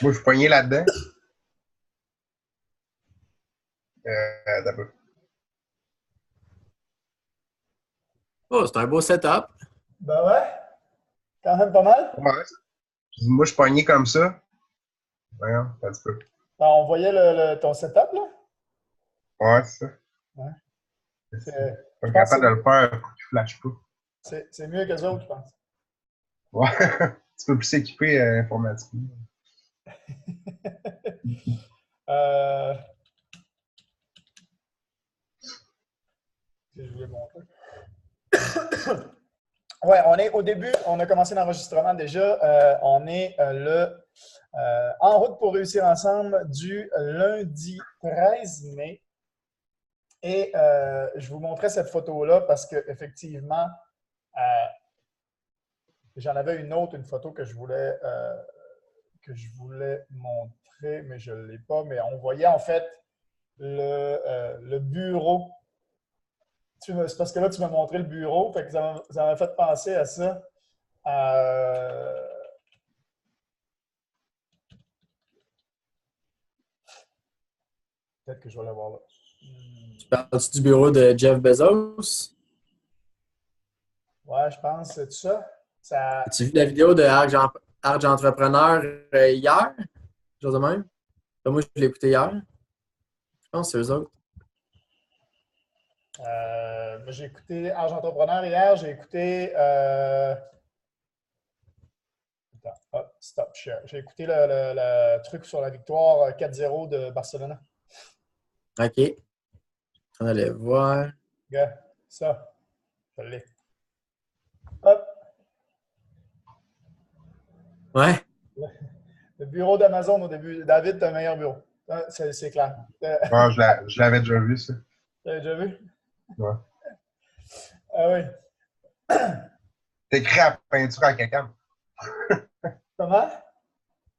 Moi, je suis poigné là-dedans. T'as peu. Oh, c'est un beau setup. Ben ouais, quand même pas mal. Ouais. Moi, je suis poigné comme ça. Voyons, un petit peu. Ben, on voyait ton setup, là. Ouais, c'est ça. Ouais. Je Je suis pense que capable de le faire pour qu'il ne flash pas. c'est mieux que les autres, je pense. Ouais. Tu peux plus s'équiper informatiquement. euh... Je voulais montrer. Ouais, on est au début, on a commencé l'enregistrement déjà. On est en route pour réussir ensemble du lundi 13 mai. Et je vous montrais cette photo-là parce qu'effectivement, j'en avais une autre, une photo que je voulais montrer, mais je ne l'ai pas. Mais on voyait en fait le bureau. C'est parce que là, tu m'as montré le bureau, fait que ça m'a fait penser à ça. Peut-être que je vais l'avoir là. Tu parles du bureau de Jeff Bezos? Ouais, je pense, c'est ça. As-tu vu la vidéo de Argent Entrepreneur hier? Chose de même? Moi, je l'ai écouté hier. Je pense que c'est eux autres. J'ai écouté Argent Entrepreneur hier, j'ai écouté. Attends, hop, stop share. J'ai écouté le truc sur la victoire 4-0 de Barcelone. OK. On allait voir. Gars, ça, je l'ai. Hop, Ouais. le bureau d'Amazon au début. David, t'as un meilleur bureau. C'est clair. Ouais, je l'avais déjà vu, ça. T'avais déjà vu? Ouais. Ah oui. T'écris à peinture à quelqu'un. Comment?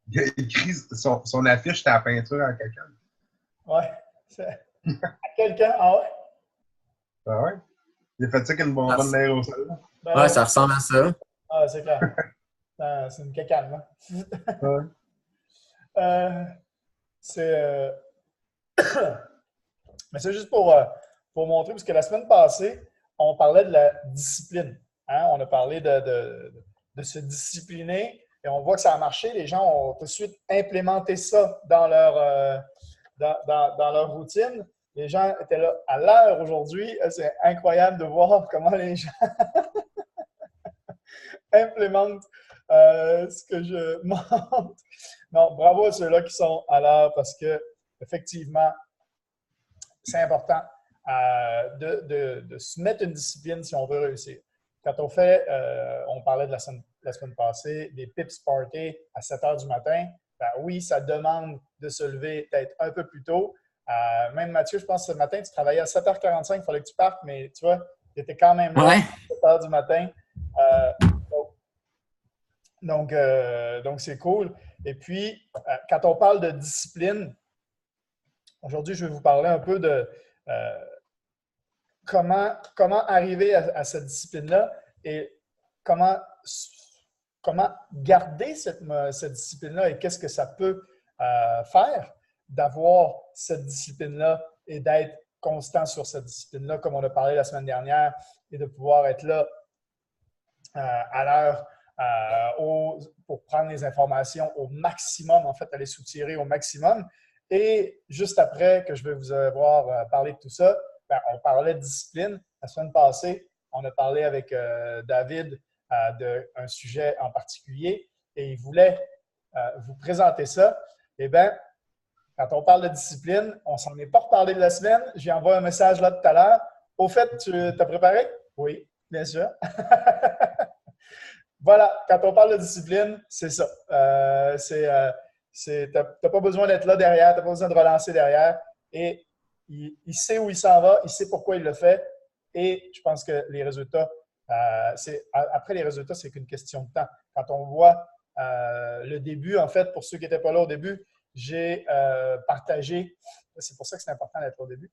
Il a écrit son affiche, c'était à peinture à quelqu'un. Ouais. À quelqu'un? Ah ouais? Ah ouais? Il a fait ça qu'une bonbonne d'aérosol. Ben Ouais, ouais. ça ressemble à ça. Ah, c'est clair. C'est une cacane, hein? Ouais. C'est. Mais c'est juste pour montrer, parce que la semaine passée, on parlait de la discipline. Hein? On a parlé de se discipliner et on voit que ça a marché. Les gens ont tout de suite implémenté ça dans dans leur routine. Les gens étaient là à l'heure aujourd'hui. C'est incroyable de voir comment les gens implémentent ce que je montre. Non, bravo à ceux-là qui sont à l'heure parce que effectivement, c'est important de se mettre une discipline si on veut réussir. Quand on parlait de la semaine passée, des pips party à 7 h du matin, ben oui, ça demande de se lever peut-être un peu plus tôt. Même Mathieu, je pense que ce matin, tu travaillais à 7h45, il fallait que tu partes, mais tu vois, tu étais quand même là Ouais. à 7 h du matin. Donc c'est cool. Et puis, quand on parle de discipline, aujourd'hui, je vais vous parler un peu de comment arriver à cette discipline-là et comment garder cette discipline-là et qu'est-ce que ça peut faire d'avoir cette discipline-là et d'être constant sur cette discipline-là, comme on a parlé la semaine dernière, et de pouvoir être là à l'heure pour prendre les informations au maximum, en fait, aller soutirer au maximum. Et juste après que je vais vous avoir parlé de tout ça, ben, on parlait de discipline. La semaine passée, on a parlé avec David d'un sujet en particulier et il voulait vous présenter ça. Eh bien, quand on parle de discipline, on ne s'en est pas reparlé de la semaine. J'ai envoyé un message là tout à l'heure. Au fait, tu t'as préparé? Oui, bien sûr. Voilà, quand on parle de discipline, c'est ça. Tu n'as pas besoin d'être là derrière, tu n'as pas besoin de relancer derrière. Et il sait où il s'en va, il sait pourquoi il le fait. Et je pense que les résultats, après les résultats, c'est qu'une question de temps. Quand on voit le début, en fait, pour ceux qui n'étaient pas là au début, j'ai partagé, c'est pour ça que c'est important d'être au début,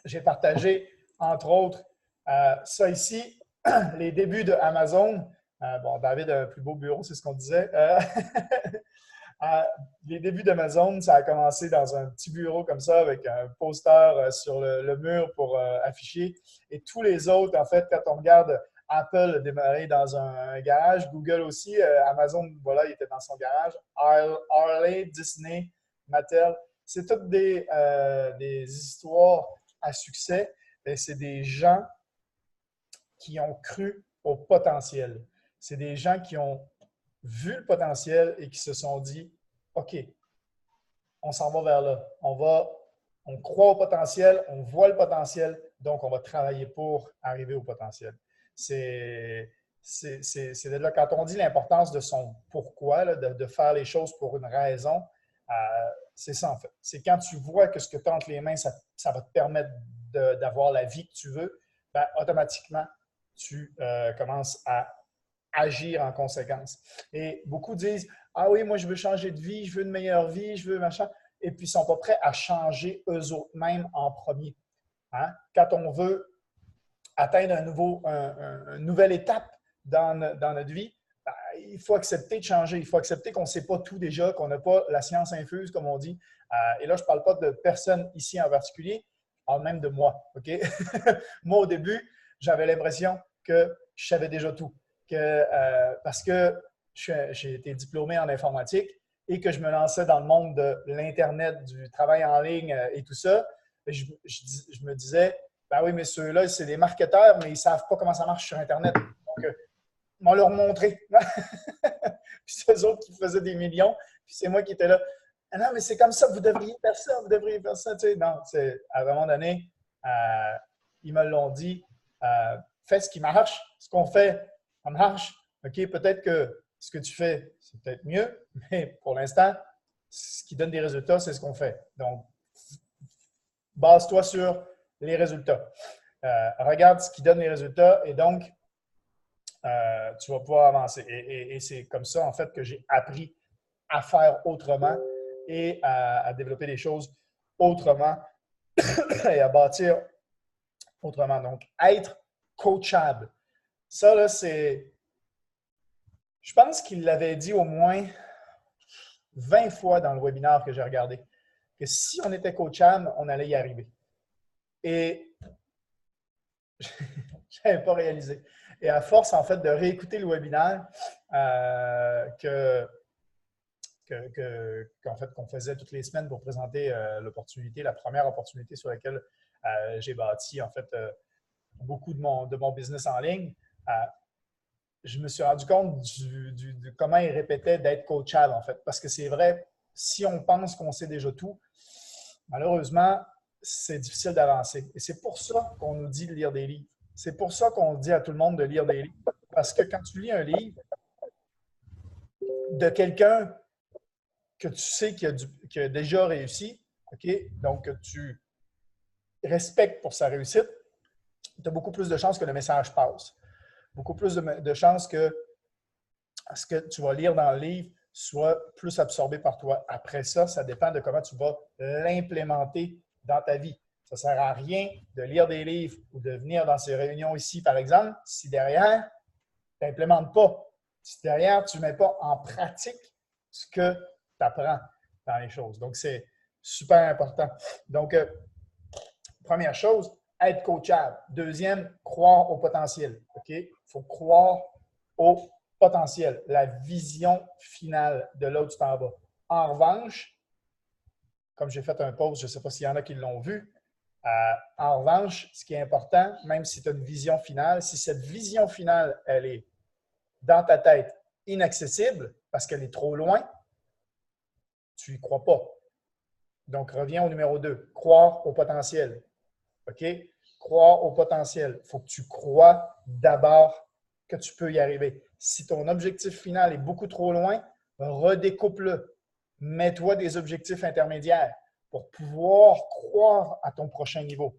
j'ai partagé, entre autres, ça ici, les débuts de Amazon. Bon, David a un plus beau bureau, c'est ce qu'on disait. Les débuts d'Amazon, ça a commencé dans un petit bureau comme ça avec un poster sur le mur pour afficher. Et tous les autres, en fait, quand on regarde Apple démarrer dans un garage, Google aussi, Amazon, voilà, il était dans son garage. Harley, Disney, Mattel, c'est toutes des histoires à succès. Et c'est des gens qui ont cru au potentiel. C'est des gens qui ont vu le potentiel et qui se sont dit, OK, on s'en va vers là. On croit au potentiel, on voit le potentiel, donc on va travailler pour arriver au potentiel. C'est de là, quand on dit l'importance de son pourquoi, là, de faire les choses pour une raison, c'est ça en fait. C'est quand tu vois que ce que tu as entre les mains, ça va te permettre d'avoir la vie que tu veux, ben, automatiquement, tu commences à agir en conséquence. Et beaucoup disent, ah oui, moi je veux changer de vie, je veux une meilleure vie, je veux machin, et puis ils ne sont pas prêts à changer eux-mêmes en premier. Hein? Quand on veut atteindre une nouvelle étape dans notre vie, ben, il faut accepter de changer. Il faut accepter qu'on ne sait pas tout déjà, qu'on n'a pas la science infuse, comme on dit. Et là, je ne parle pas de personne ici en particulier, je parle même de moi. OK? Moi, au début, j'avais l'impression que je savais déjà tout. Parce que j'ai été diplômé en informatique et que je me lançais dans le monde de l'Internet, du travail en ligne et tout ça, je me disais, ben oui, mais ceux-là, c'est des marketeurs, mais ils ne savent pas comment ça marche sur Internet. Donc, ils m'ont leur montré. Puis c'est eux autres qui faisaient des millions, puis c'est moi qui étais là. Ah non, mais c'est comme ça, vous devriez faire ça, vous devriez faire ça. Tu sais, non, à un moment donné, ils me l'ont dit, fais ce qui marche, ce qu'on fait, ça marche. OK, peut-être que ce que tu fais, c'est peut-être mieux, mais pour l'instant, ce qui donne des résultats, c'est ce qu'on fait. Donc, base-toi sur les résultats. Regarde ce qui donne les résultats et donc, tu vas pouvoir avancer. Et c'est comme ça, en fait, que j'ai appris à faire autrement et à développer des choses autrement et à bâtir autrement. Donc, être coachable. Ça, là, c'est... Je pense qu'il l'avait dit au moins 20 fois dans le webinaire que j'ai regardé, que si on était coachable, on allait y arriver. Et je n'avais pas réalisé. Et à force, en fait, de réécouter le webinaire qu'on faisait toutes les semaines pour présenter l'opportunité, la première opportunité sur laquelle j'ai bâti, en fait, beaucoup de mon business en ligne, je me suis rendu compte de comment il répétait d'être coachable, en fait. Parce que c'est vrai, si on pense qu'on sait déjà tout, malheureusement, c'est difficile d'avancer. Et c'est pour ça qu'on nous dit de lire des livres. C'est pour ça qu'on dit à tout le monde de lire des livres. Parce que quand tu lis un livre de quelqu'un que tu sais qui a déjà réussi, OK, donc que tu respectes pour sa réussite, tu as beaucoup plus de chances que le message passe. Beaucoup plus de chances que ce que tu vas lire dans le livre soit plus absorbé par toi. Après ça, ça dépend de comment tu vas l'implémenter dans ta vie. Ça ne sert à rien de lire des livres ou de venir dans ces réunions ici, par exemple, si derrière, tu n'implémentes pas. Si derrière, tu ne mets pas en pratique ce que tu apprends dans les choses. Donc, c'est super important. Donc, première chose, être coachable. Deuxième, croire au potentiel. OK? Il faut croire au potentiel, la vision finale de là où tu t'en vas. En revanche, comme j'ai fait un post, je ne sais pas s'il y en a qui l'ont vu, en revanche, ce qui est important, même si tu as une vision finale, si cette vision finale, elle est dans ta tête inaccessible parce qu'elle est trop loin, tu n'y crois pas. Donc, reviens au numéro 2, croire au potentiel. OK? Croire au potentiel. Il faut que tu crois d'abord que tu peux y arriver. Si ton objectif final est beaucoup trop loin, redécoupe-le. Mets-toi des objectifs intermédiaires pour pouvoir croire à ton prochain niveau.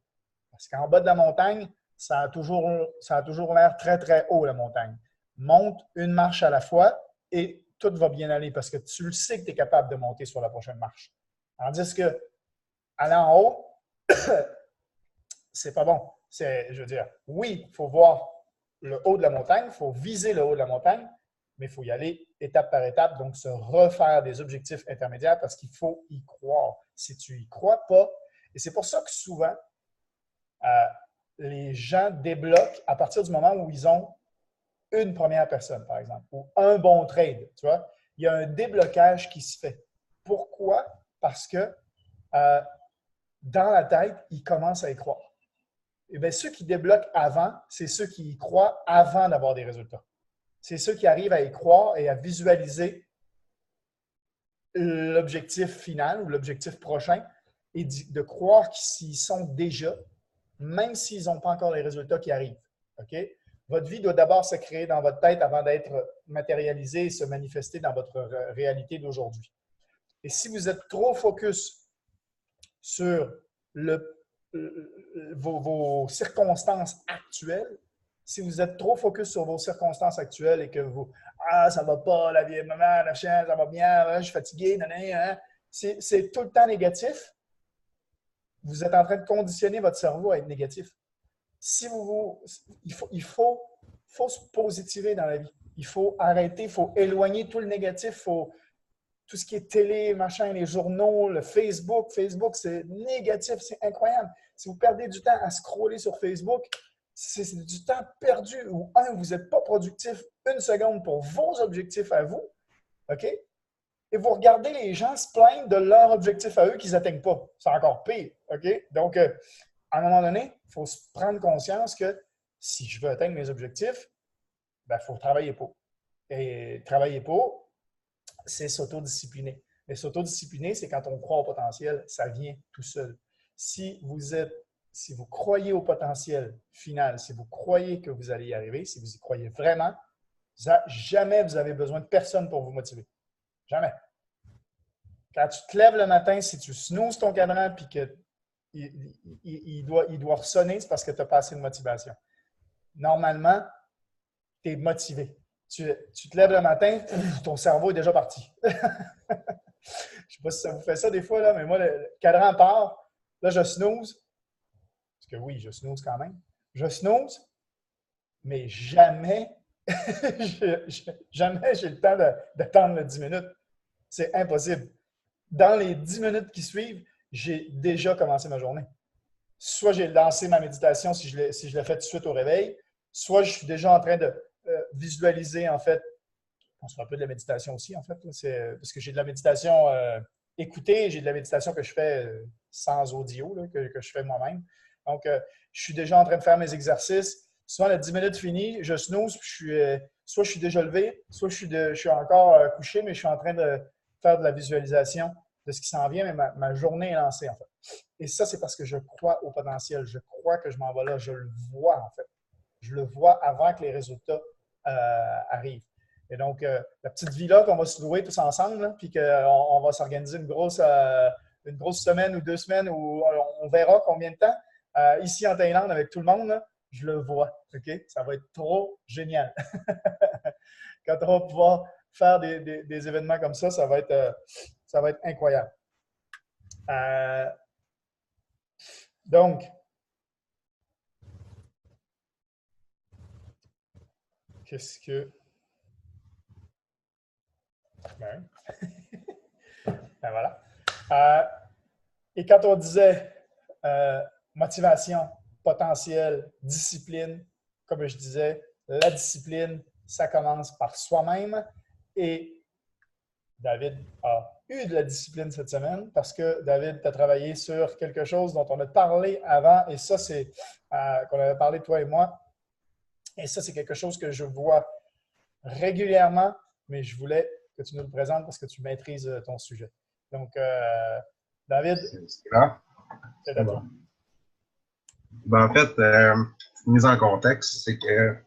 Parce qu'en bas de la montagne, ça a toujours l'air très, très haut, la montagne. Monte une marche à la fois et tout va bien aller parce que tu le sais que tu es capable de monter sur la prochaine marche. Tandis que aller en haut, c'est pas bon. Je veux dire, oui, il faut voir le haut de la montagne, il faut viser le haut de la montagne, mais il faut y aller étape par étape, donc se refaire des objectifs intermédiaires parce qu'il faut y croire. Si tu y crois pas, et c'est pour ça que souvent, les gens débloquent à partir du moment où ils ont une première personne, par exemple, ou un bon trade, tu vois. Il y a un déblocage qui se fait. Pourquoi? Parce que dans la tête, ils commencent à y croire. Et bien, ceux qui débloquent avant, c'est ceux qui y croient avant d'avoir des résultats. C'est ceux qui arrivent à y croire et à visualiser l'objectif final ou l'objectif prochain et de croire qu'ils y sont déjà, même s'ils n'ont pas encore les résultats qui arrivent. OK? Votre vie doit d'abord se créer dans votre tête avant d'être matérialisée et se manifester dans votre réalité d'aujourd'hui. Et si vous êtes trop focus sur vos circonstances actuelles, si vous êtes trop focus sur vos circonstances actuelles et que vous « Ah, ça va pas, la vie, maman, la chienne, ça va bien, je suis fatigué, nanana, », c'est tout le temps négatif, vous êtes en train de conditionner votre cerveau à être négatif. Si il faut se positiver dans la vie. Il faut arrêter, il faut éloigner tout le négatif, tout ce qui est télé, machin, les journaux, le Facebook. Facebook, c'est négatif, c'est incroyable. Si vous perdez du temps à scroller sur Facebook, c'est du temps perdu. Ou vous n'êtes pas productif une seconde pour vos objectifs à vous, OK? Et vous regardez les gens se plaindre de leur objectif à eux qu'ils n'atteignent pas. C'est encore pire, OK? Donc, à un moment donné, il faut se prendre conscience que si je veux atteindre mes objectifs, il faut travailler pour. Et travailler pour, c'est s'autodiscipliner. Mais s'autodiscipliner, c'est quand on croit au potentiel, ça vient tout seul. Si vous croyez au potentiel final, si vous croyez que vous allez y arriver, si vous y croyez vraiment, jamais vous avez besoin de personne pour vous motiver. Jamais. Quand tu te lèves le matin, si tu snoozes ton cadran et qu'il doit ressonner, c'est parce que tu n'as pas assez de motivation. Normalement, tu es motivé. Tu te lèves le matin, ton cerveau est déjà parti. Je ne sais pas si ça vous fait ça des fois, là, mais moi, le cadran part, là, je snooze. Parce que oui, je snooze quand même. Je snooze, mais jamais, jamais j'ai le temps d'attendre les 10 minutes. C'est impossible. Dans les 10 minutes qui suivent, j'ai déjà commencé ma journée. Soit j'ai lancé ma méditation si je l'ai fait tout de suite au réveil, soit je suis déjà en train de visualiser, en fait. On se fait un peu de la méditation aussi, en fait. Parce que j'ai de la méditation écoutée, j'ai de la méditation que je fais sans audio, là, que je fais moi-même. Donc, je suis déjà en train de faire mes exercices. Souvent, les 10 minutes finies, je snooze, soit je suis déjà levé, soit je suis encore couché, mais je suis en train de faire de la visualisation de ce qui s'en vient, mais ma journée est lancée, en fait. Et ça, c'est parce que je crois au potentiel. Je crois que je m'en vais là. Je le vois, en fait. Je le vois avant que les résultats arrivent. Et donc, la petite villa qu'on va se louer tous ensemble, là, puis qu'on va s'organiser une grosse semaine ou 2 semaines où on verra combien de temps, ici en Thaïlande avec tout le monde, là, je le vois. OK? Ça va être trop génial. Quand on va pouvoir faire des événements comme ça, ça va être incroyable. Donc, qu'est-ce que... Ben, ben voilà. Et quand on disait motivation, potentiel, discipline, comme je disais, la discipline, ça commence par soi-même. Et David a eu de la discipline cette semaine parce que David a travaillé sur quelque chose dont on a parlé avant. Et ça, c'est qu'on avait parlé, toi et moi. Et ça, c'est quelque chose que je vois régulièrement, mais je voulais que tu nous le présentes parce que tu maîtrises ton sujet. Donc, David, c'est là. c'est à toi. Ben, en fait, mise en contexte, c'est que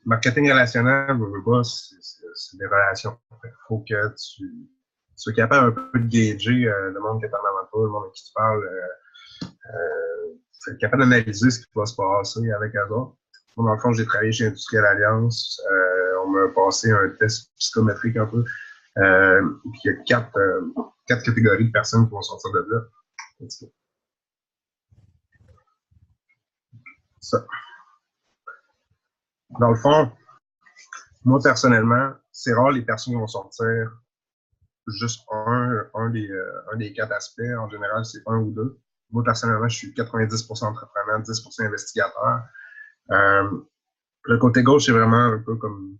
marketing relationnel, je veux pas, c'est des relations. Il faut que tu sois capable un peu de gager le monde qui est en avant de toi, le monde avec qui tu parles. Être capable d'analyser ce qui va se passer avec eux autres. Moi, dans le fond, j'ai travaillé chez Industriel Alliance. On m'a passé un test psychométrique un peu. Puis il y a quatre catégories de personnes qui vont sortir de là. Ça. Dans le fond, moi, personnellement, c'est rare les personnes qui vont sortir juste un des quatre aspects. En général, c'est un ou deux. Moi, personnellement, je suis 90% entrepreneur, 10% investigateur. Euh, le côté gauche, c'est vraiment un peu comme,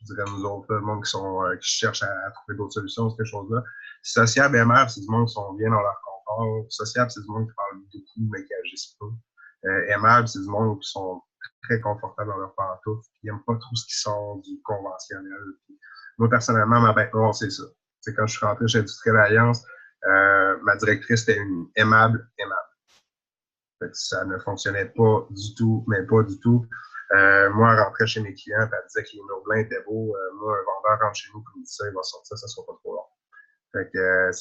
je dirais, nous autres, le monde qui cherchent à trouver d'autres solutions, ces choses-là. Sociable et aimable, c'est du monde qui sont bien dans leur confort. Sociable, c'est du monde qui parle beaucoup, mais qui agissent pas. Aimable, c'est du monde qui sont très confortables dans leur pantoufle, qui n'aiment pas trop ce qui sort du conventionnel. Puis, moi, personnellement, ma bête noire, c'est ça. C'est quand je suis rentré chez Industrielle Alliance, ma directrice était une aimable. Fait que ça ne fonctionnait pas du tout, mais pas du tout. Moi, elle rentrait chez mes clients, elle disait que les murs blancs étaient beaux. Moi, un vendeur rentre chez nous, puis il me dit ça, il va sortir, ça sera pas trop long. Fait que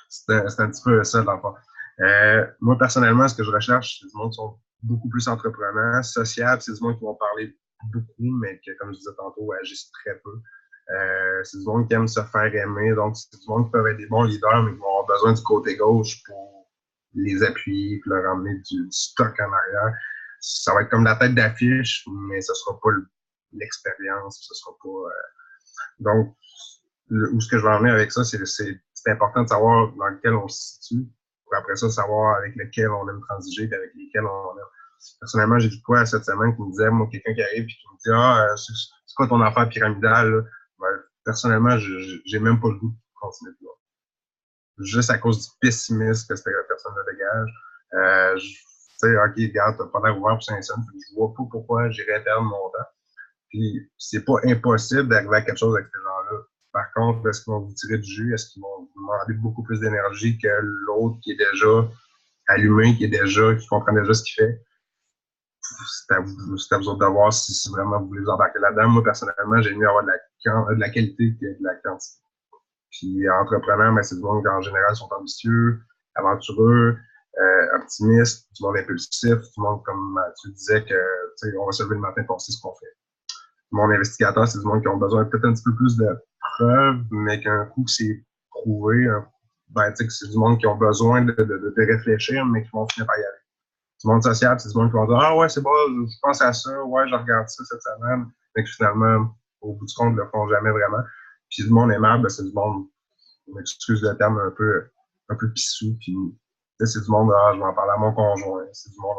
c'est un petit peu ça, dans le fond. Moi, personnellement, ce que je recherche, c'est du monde qui sont beaucoup plus entrepreneurs, sociables, c'est du monde qui vont parler beaucoup, mais qui, comme je disais tantôt, agissent très peu. C'est du monde qui aime se faire aimer, donc c'est du monde qui peuvent être des bons leaders, mais qui vont avoir besoin du côté gauche pour les appuyer, puis leur emmener du stock en arrière. Ça va être comme la tête d'affiche, mais ce sera pas l'expérience, ce sera pas... donc, où ce que je veux en venir avec ça, c'est important de savoir dans lequel on se situe, pour après ça, savoir avec lequel on aime transiger, et avec lesquels on aime. Personnellement, j'ai vu quoi cette semaine qui me disait, moi, quelqu'un qui arrive et qui me dit c'est quoi ton affaire pyramidale? Là? Ben, personnellement, j'ai même pas le goût de continuer de là. Juste à cause du pessimisme que cette personne-là dégage. Tu sais, OK, regarde, t'as pas l'air ouvert pour Saint-Saëns, je vois pas pourquoi j'irais perdre mon temps. Puis, c'est pas impossible d'arriver à quelque chose avec ces gens-là. Par contre, est-ce qu'ils vont vous tirer du jus? Est-ce qu'ils vont vous demander beaucoup plus d'énergie que l'autre qui est déjà allumé, qui comprend déjà ce qu'il fait? C'est à vous autres de voir si vraiment vous voulez vous embarquer là-dedans. Moi, personnellement, j'ai mieux avoir de la qualité que de la quantité. Puis, entrepreneur, ben, c'est du monde qui, en général, sont ambitieux, aventureux, optimistes, du monde impulsif, du monde, comme tu disais, que, tu sais, on va se lever le matin pour ce qu'on fait. Mon investigateur, c'est du monde qui ont besoin peut-être un petit peu plus de preuves, mais qu'un coup que c'est prouvé, ben, tu sais, que c'est du monde qui ont besoin de réfléchir, mais qui vont finir par y aller. Du monde social, c'est du monde qui vont dire ah ouais, c'est bon, je pense à ça, ouais, je regarde ça cette semaine, mais que finalement, au bout du compte, ils ne le font jamais vraiment. Puis du monde aimable, ben, c'est du monde, je m'excuse le terme, un peu pissou, puis c'est du monde, je vais en parler à mon conjoint, c'est du monde,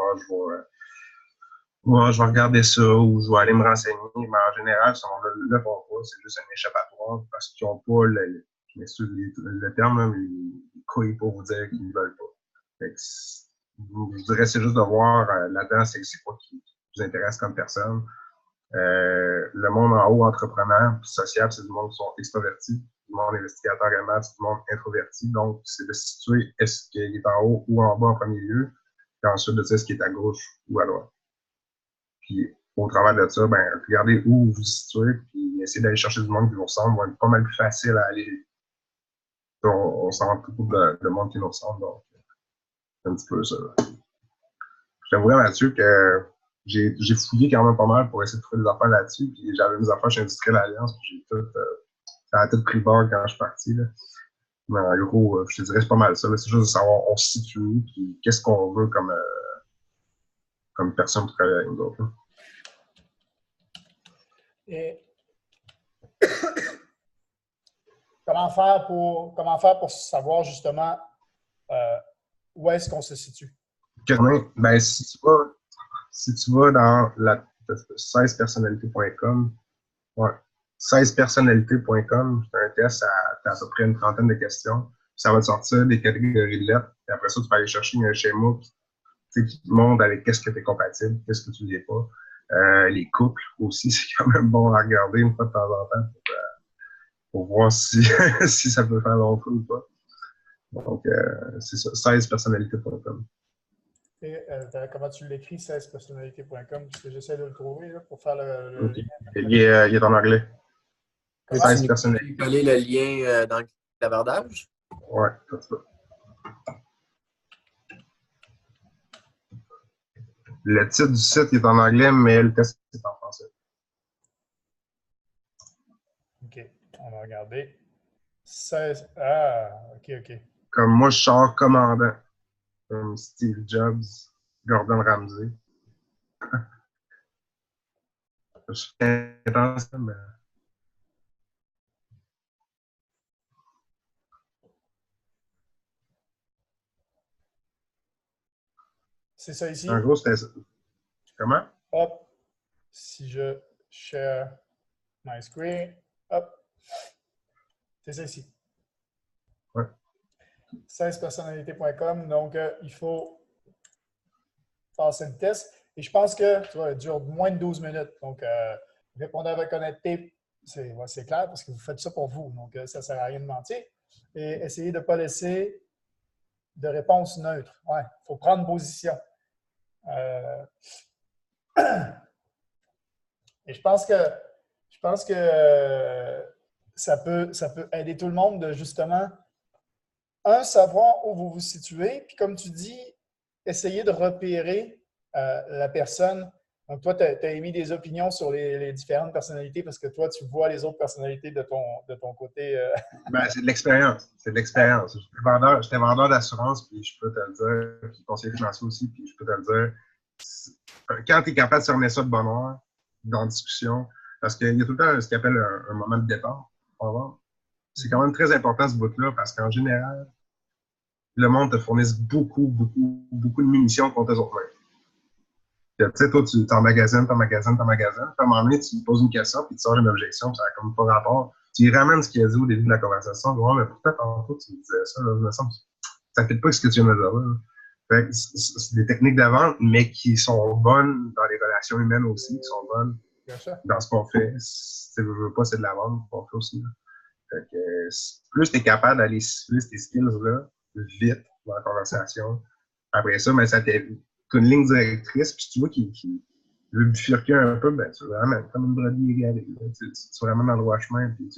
je vais regarder ça ou je vais aller me renseigner. Mais en général, ce monde-là ne le font pas. C'est juste un échappatoire parce qu'ils n'ont pas le terme, là, mais ils couillent pour vous dire qu'ils ne veulent pas. Fait que je dirais c'est juste de voir là-dedans, c'est quoi qui vous intéresse comme personne. Le monde en haut, entrepreneur, puis sociable, c'est du monde qui sont extravertis. Du monde investigateur aimable, c'est du monde introverti. Donc, c'est de situer est-ce qu'il est en haut ou en bas en premier lieu, puis ensuite de dire est-ce qu'il est à gauche ou à droite. Puis, au travers de ça, ben, regardez où vous vous situez, puis essayez d'aller chercher du monde qui vous ressemble, va être pas mal plus facile à aller. On s'en rend beaucoup de monde qui nous ressemble, donc c'est un petit peu ça. Je t'avouerais, Mathieu, que j'ai fouillé quand même pas mal pour essayer de trouver des affaires là-dessus, puis j'avais mes affaires chez Industrielle Alliance, puis ça a tout pris bord quand je suis parti, là. Mais en gros, je te dirais, c'est pas mal ça. C'est juste de savoir on se situe où, puis qu'est-ce qu'on veut comme personne pour travailler avec nous autres. Là. Et comment faire pour savoir justement où est-ce qu'on se situe? Ben, si tu vas dans la 16personnalités.com, ouais, 16personnalités.com, c'est un test à peu près une trentaine de questions. Ça va te sortir des catégories de lettres. Et après ça, tu peux aller chercher un schéma qui te montre avec qu'est-ce que tu es compatible, qu'est-ce que tu n'es pas. Les couples aussi, c'est quand même bon à regarder une fois de temps en temps pour voir si, si ça peut faire long feu ou pas. Donc, c'est ça, 16personnalités.com. Et, comment tu l'écris, 16personnalités.com, parce que j'essaie de le trouver là, pour faire le okay. Il est en anglais. 16 personnalités. Tu peux coller le lien dans le clavardage? Ouais, c'est ça. Le titre du site est en anglais, mais le test est en français. OK. On va regarder. 16. Ah, OK. Comme moi, je sors commandant. Comme Steve Jobs, Gordon Ramsay. Je suis intense, mais... C'est ça ici. En gros, c'était ça. Comment? Hop. Si je share my screen, hop. C'est ça ici. Ouais. 16personnalités.com. Donc, il faut passer le test. Et je pense que, tu vois, il dure moins de 12 minutes. Donc, répondre avec honnêteté, c'est clair parce que vous faites ça pour vous. Donc, ça ne sert à rien de mentir. Et essayez de ne pas laisser de réponse neutre. Ouais, il faut prendre position. Et je pense que ça peut aider tout le monde de justement, savoir où vous vous situez, puis comme tu dis, essayer de repérer la personne. Donc, toi, tu as émis des opinions sur les différentes personnalités parce que toi, tu vois les autres personnalités de ton côté. Ben, c'est de l'expérience. C'est de l'expérience. J'étais vendeur d'assurance, puis je peux te le dire, puis conseiller financier aussi, puis je peux te le dire. Quand tu es capable de se remettre ça de bonne heure, dans la discussion, parce qu'il y a tout le temps ce qu'on appelle un moment de départ. C'est quand même très important ce bout-là, parce qu'en général, le monde te fournisse beaucoup de munitions contre eux autres mêmes. Tu sais, toi, tu t'emmagasines. Puis à un moment donné, tu te poses une question, puis tu sors une objection, puis ça n'a comme pas rapport. Tu y ramènes ce qu'il a dit au début de la conversation. Ouais, mais pourquoi tantôt tu me disais ça, là, me semble, ça ne fait pas ce que tu viens de dire là. Fait que c'est des techniques de vente, mais qui sont bonnes dans les relations humaines aussi, qui sont bonnes dans ce qu'on fait. Si tu veux pas, c'est de la vente qu'on fait aussi. Là. Fait que, plus tu es capable d'aller siffler ces skills-là vite dans la conversation, après ça, ben, ça t'est une ligne directrice, puis tu vois qu'il veut bifurquer un peu, ben, tu le ramènes comme une brebis égarée. Tu le ramènes dans le droit chemin, puis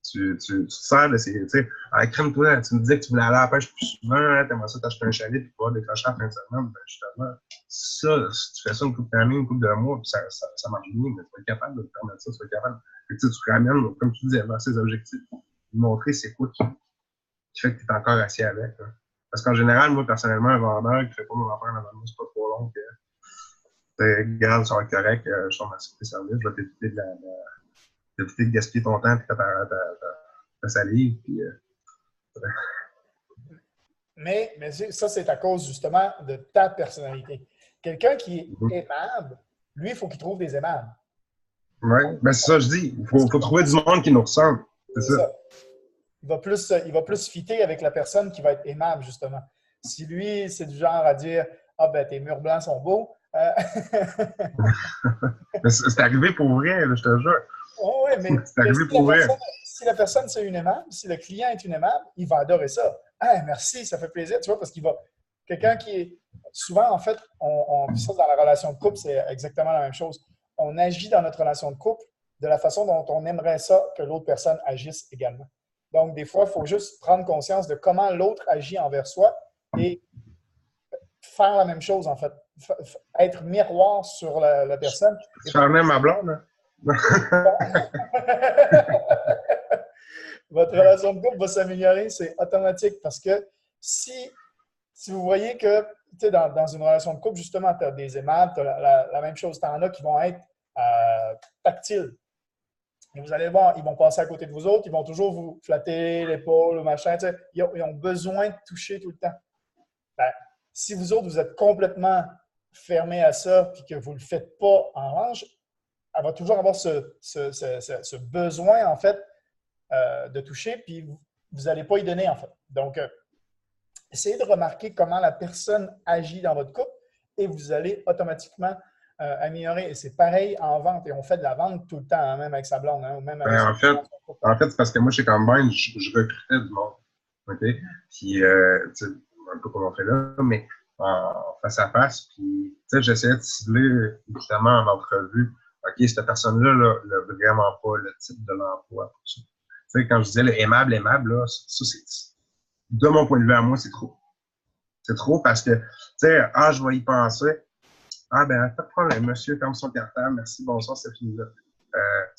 tu te sers de ces. Tu sais, crème-toi, tu me disais que tu voulais aller à la pêche plus souvent, hein, t'aimerais ça t'acheter un chalet, puis pouvoir décrocher à la fin de semaine, ben, justement, ça, si tu fais ça une couple d'années, une couple de mois, puis ça marche bien, mais tu vas être capable de te permettre ça, tu vas être capable. Puis, tu ramènes, comme tu disais, vers ces objectifs, montrer c'est quoi qui fait que tu es encore assis avec. Hein. Parce qu'en général, moi, personnellement, un vendeur qui ne fait pas mon affaire dans le c'est pas trop long que regarde, ça va être correct, je tombe à ce service, je vais t'éviter de gaspiller ton temps et ta salive. Puis, Mais ça, c'est à cause justement de ta personnalité. Quelqu'un qui est aimable, lui, il faut qu'il trouve des aimables. Oui, ben c'est ça que je dis. Il faut trouver du monde qui nous ressemble. C'est ça. Il va plus fitter avec la personne qui va être aimable, justement. Si lui, c'est du genre à dire « Ah, ben, tes murs blancs sont beaux. C'est arrivé pour vrai, là, je te jure. Oh, oui, mais c'est arrivé pour vrai. Si la personne, c'est une aimable, si le client est une aimable, il va adorer ça. Ah, merci, ça fait plaisir, tu vois, parce qu'il va. Quelqu'un qui est. Souvent, en fait, ça, dans la relation de couple, c'est exactement la même chose. On agit dans notre relation de couple de la façon dont on aimerait ça que l'autre personne agisse également. Donc, des fois, il faut juste prendre conscience de comment l'autre agit envers soi et faire la même chose, en fait. Être miroir sur la personne. Tu fais même ma blonde, hein? Votre relation de couple va s'améliorer, c'est automatique parce que si vous voyez que dans une relation de couple, justement, tu as des aimables, tu as la même chose, tu en as qui vont être tactiles. Et vous allez voir, ils vont passer à côté de vous autres, ils vont toujours vous flatter l'épaule, le machin. Ils ont besoin de toucher tout le temps. Ben, si vous autres, vous êtes complètement fermés à ça et que vous ne le faites pas en revanche, elle va toujours avoir ce besoin, en fait, de toucher, puis vous n'allez pas y donner, en fait. Donc, essayez de remarquer comment la personne agit dans votre couple et vous allez automatiquement améliorer. Et c'est pareil en vente. Et on fait de la vente tout le temps, hein, même avec sa blonde. Hein, ou même avec en fait, c'est parce que moi, chez Combine, je recrutais du monde. OK? Puis, un peu comme on fait là, mais en face à face. Puis, j'essayais de cibler, évidemment, en entrevue. OK, cette personne-là, n'a vraiment pas le type de l'emploi. Quand je disais le aimable, là, ça, c'est, de mon point de vue à moi, c'est trop. C'est trop parce que, je vais y penser. Ah, ben, pas de problème, monsieur, comme son cartable, merci, bonsoir, c'est fini là.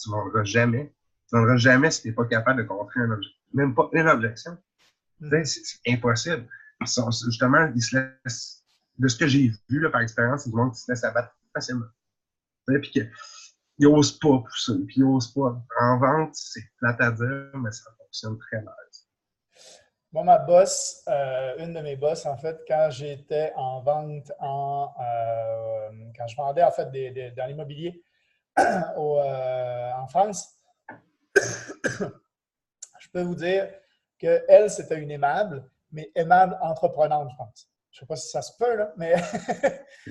Tu ne vendras jamais. Tu ne vendras jamais si tu n'es pas capable de contrer un objet. Même pas une objection. C'est impossible. Justement, ils se laissent, de ce que j'ai vu là, par expérience, c'est du monde qui se laisse abattre facilement. Puis que ils n'osent pas pousser, puis ils n'osent pas. En vente, c'est plate à dire, mais ça fonctionne très mal. Moi, ma boss, une de mes boss, en fait, quand j'étais en vente, quand je vendais en fait dans l'immobilier en France, je peux vous dire qu'elle, c'était une aimable, mais aimable entreprenante, je pense. Je ne sais pas si ça se peut, là, mais